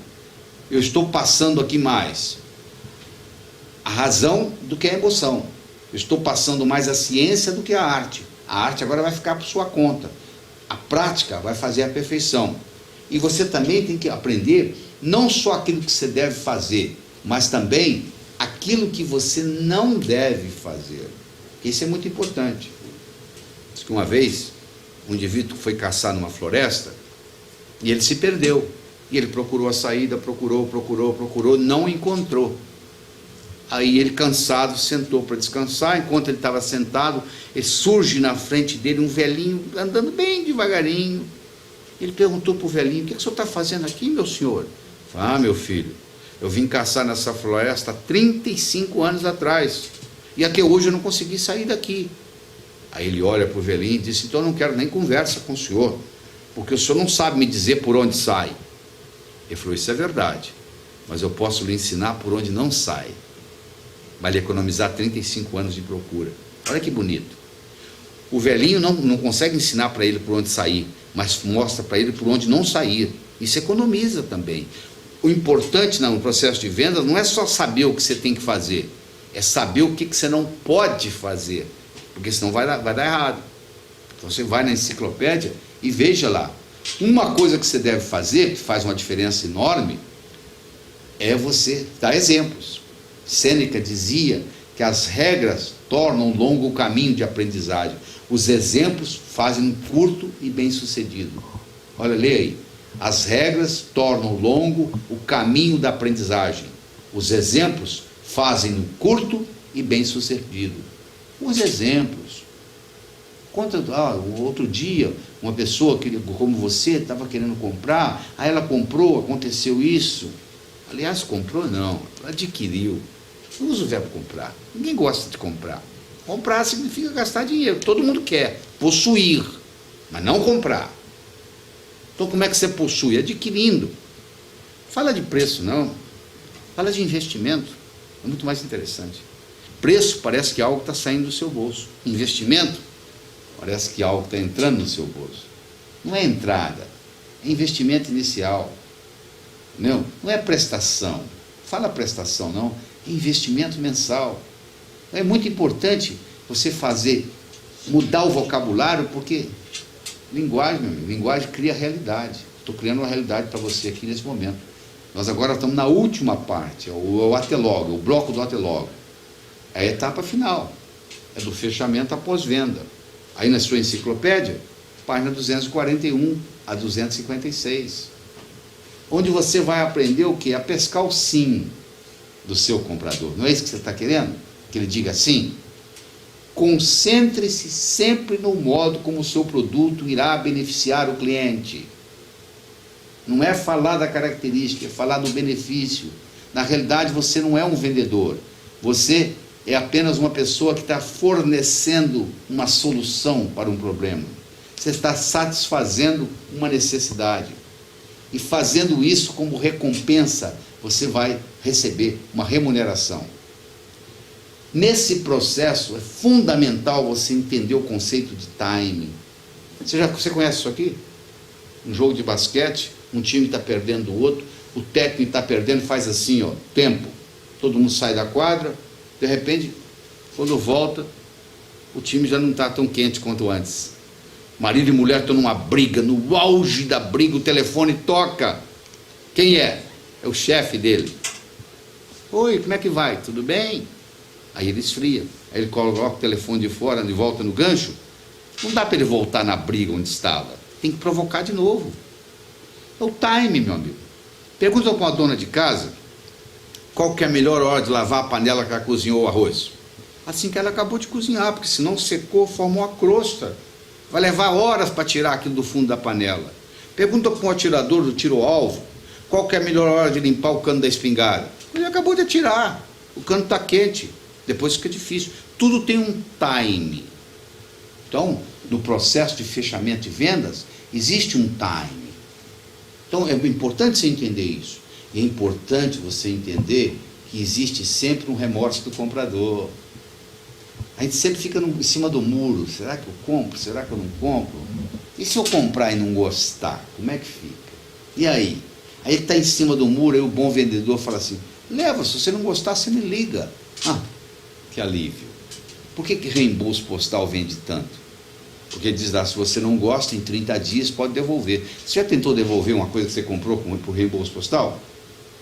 Eu estou passando aqui mais a razão do que a emoção. Eu estou passando mais a ciência do que a arte. A arte agora vai ficar por sua conta. A prática vai fazer a perfeição. E você também tem que aprender não só aquilo que você deve fazer, mas também aquilo que você não deve fazer. Isso é muito importante. Diz que uma vez, um indivíduo foi caçar numa floresta e ele se perdeu. E ele procurou a saída, procurou, não encontrou. Aí ele, cansado, sentou para descansar. Enquanto ele estava sentado, ele surge na frente dele um velhinho, andando bem devagarinho. Ele perguntou para o velhinho: o que o senhor está fazendo aqui, meu senhor? Ah, meu filho, eu vim caçar nessa floresta há 35 anos atrás, e até hoje eu não consegui sair daqui. Aí ele olha para o velhinho e disse: então eu não quero nem conversa com o senhor, porque o senhor não sabe me dizer por onde sai. Ele falou: isso é verdade, mas eu posso lhe ensinar por onde não sai. Vai lhe economizar 35 anos de procura. Olha que bonito. O velhinho não consegue ensinar para ele por onde sair, mas mostra para ele por onde não sair. Isso economiza também. O importante no processo de vendas não é só saber o que você tem que fazer, é saber o que você não pode fazer, porque senão vai dar errado. Então você vai na enciclopédia e veja lá. Uma coisa que você deve fazer, que faz uma diferença enorme, é você dar exemplos. Sêneca dizia que as regras tornam longo o caminho de aprendizagem. Os exemplos fazem um curto e bem-sucedido. Olha, lê aí. As regras tornam longo o caminho da aprendizagem. Os exemplos fazem um curto e bem-sucedido. Os exemplos. Outro dia, uma pessoa como você estava querendo comprar, aí ela comprou, aconteceu isso. Aliás, comprou não, ela adquiriu. Não usa o verbo comprar. Ninguém gosta de comprar. Comprar significa gastar dinheiro. Todo mundo quer possuir, mas não comprar. Então como é que você possui? Adquirindo. Fala de preço não. Fala de investimento. É muito mais interessante. Preço parece que algo está saindo do seu bolso. Investimento parece que algo está entrando no seu bolso. Não é entrada, é investimento inicial. Não é prestação. Fala prestação não. Investimento mensal. É muito importante você mudar o vocabulário, porque linguagem cria realidade. Estou criando uma realidade para você aqui nesse momento. Nós agora estamos na última parte, o atelógue, o bloco do atelógue. É a etapa final, é do fechamento após venda. Aí na sua enciclopédia, página 241 a 256, onde você vai aprender o quê? A pescar o sim do seu comprador. Não é isso que você está querendo? Que ele diga sim? Concentre-se sempre no modo como o seu produto irá beneficiar o cliente. Não é falar da característica, é falar do benefício. Na realidade, você não é um vendedor. Você é apenas uma pessoa que está fornecendo uma solução para um problema. Você está satisfazendo uma necessidade. E fazendo isso como recompensa, você vai receber uma remuneração. Nesse processo é fundamental você entender o conceito de timing. Você conhece isso aqui? Um jogo de basquete, um time está perdendo o outro, o técnico está perdendo, faz assim, ó, tempo. Todo mundo sai da quadra, de repente, quando volta, o time já não está tão quente quanto antes. Marido e mulher estão numa briga, no auge da briga, o telefone toca. Quem é? É o chefe dele. Oi, como é que vai? Tudo bem? Aí ele esfria. Aí ele coloca o telefone de fora, de volta no gancho. Não dá para ele voltar na briga onde estava. Tem que provocar de novo. É o time, meu amigo. Pergunta para uma dona de casa qual que é a melhor hora de lavar a panela que ela cozinhou o arroz. Assim que ela acabou de cozinhar, porque senão secou, formou a crosta. Vai levar horas para tirar aquilo do fundo da panela. Pergunta para um atirador do tiro-alvo qual que é a melhor hora de limpar o cano da espingarda. Ele acabou de atirar, o cano está quente, depois fica difícil. Tudo tem um time. Então, no processo de fechamento de vendas, existe um time. Então, é importante você entender isso. E é importante você entender que existe sempre um remorso do comprador. A gente sempre fica em cima do muro. Será que eu compro? Será que eu não compro? E se eu comprar e não gostar? Como é que fica? E aí? Aí ele está em cima do muro, aí o bom vendedor fala assim, leva, se você não gostar, você me liga. Ah, que alívio. Por que reembolso postal vende tanto? Porque diz lá, se você não gosta, em 30 dias pode devolver. Você já tentou devolver uma coisa que você comprou por reembolso postal?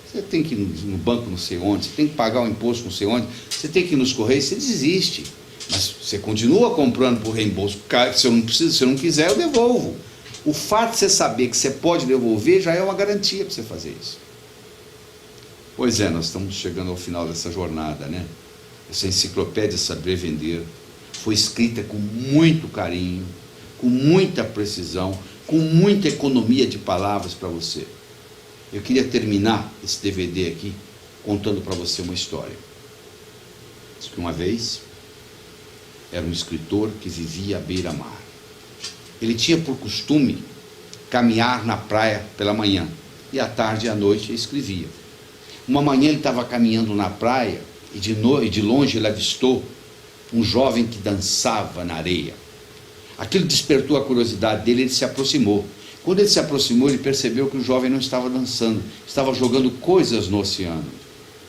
Você tem que ir no banco não sei onde, você tem que pagar o imposto não sei onde, você tem que ir nos correios, você desiste. Mas você continua comprando por reembolso. Se eu não preciso, se eu não quiser, eu devolvo. O fato de você saber que você pode devolver já é uma garantia para você fazer isso. Pois é, nós estamos chegando ao final dessa jornada, né? Essa enciclopédia Saber Vender foi escrita com muito carinho, com muita precisão, com muita economia de palavras para você. Eu queria terminar esse DVD aqui contando para você uma história. Diz que uma vez era um escritor que vivia à beira-mar. Ele tinha por costume caminhar na praia pela manhã e à tarde e à noite escrevia. Uma manhã ele estava caminhando na praia e de longe ele avistou um jovem que dançava na areia. Aquilo despertou a curiosidade dele, ele se aproximou. Quando ele se aproximou, ele percebeu que o jovem não estava dançando, estava jogando coisas no oceano.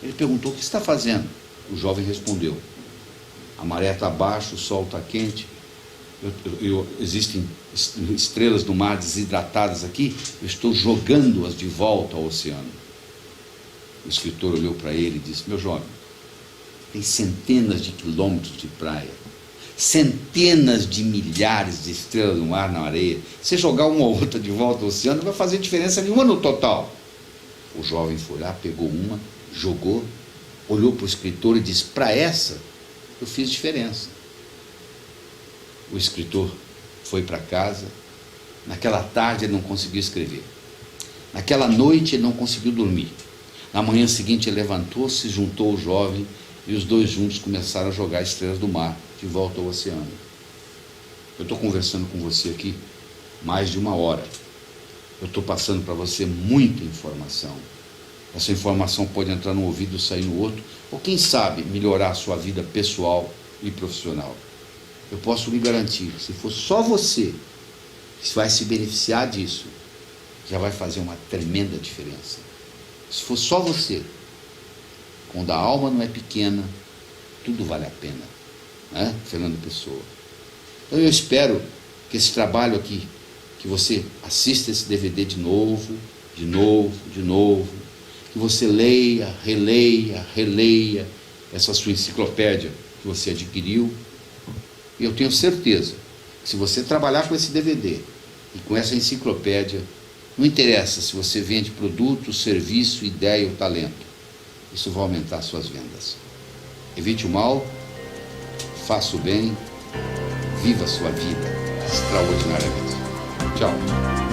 Ele perguntou, o que está fazendo? O jovem respondeu, a maré está baixa, o sol está quente, existem estrelas do mar desidratadas aqui, eu estou jogando-as de volta ao oceano. O escritor olhou para ele e disse, meu jovem, tem centenas de quilômetros de praia, centenas de milhares de estrelas do mar na areia, se jogar uma ou outra de volta ao oceano, não vai fazer diferença nenhuma no total. O jovem foi lá, pegou uma, jogou, olhou para o escritor e disse, para essa eu fiz diferença. O escritor foi para casa, naquela tarde ele não conseguiu escrever, naquela noite ele não conseguiu dormir, na manhã seguinte ele levantou-se, juntou o jovem e os dois juntos começaram a jogar estrelas do mar de volta ao oceano. Eu estou conversando com você aqui mais de 1 hora, eu estou passando para você muita informação. Essa informação pode entrar num ouvido e sair no outro, ou quem sabe melhorar a sua vida pessoal e profissional. Eu posso lhe garantir, se for só você que vai se beneficiar disso, já vai fazer uma tremenda diferença. Se for só você, quando a alma não é pequena, tudo vale a pena, né? Fernando Pessoa. Então eu espero que esse trabalho aqui, que você assista esse DVD de novo, que você leia, releia essa sua enciclopédia que você adquiriu. E eu tenho certeza que se você trabalhar com esse DVD e com essa enciclopédia, não interessa se você vende produto, serviço, ideia ou talento, isso vai aumentar suas vendas. Evite o mal, faça o bem, viva a sua vida extraordinariamente. Tchau.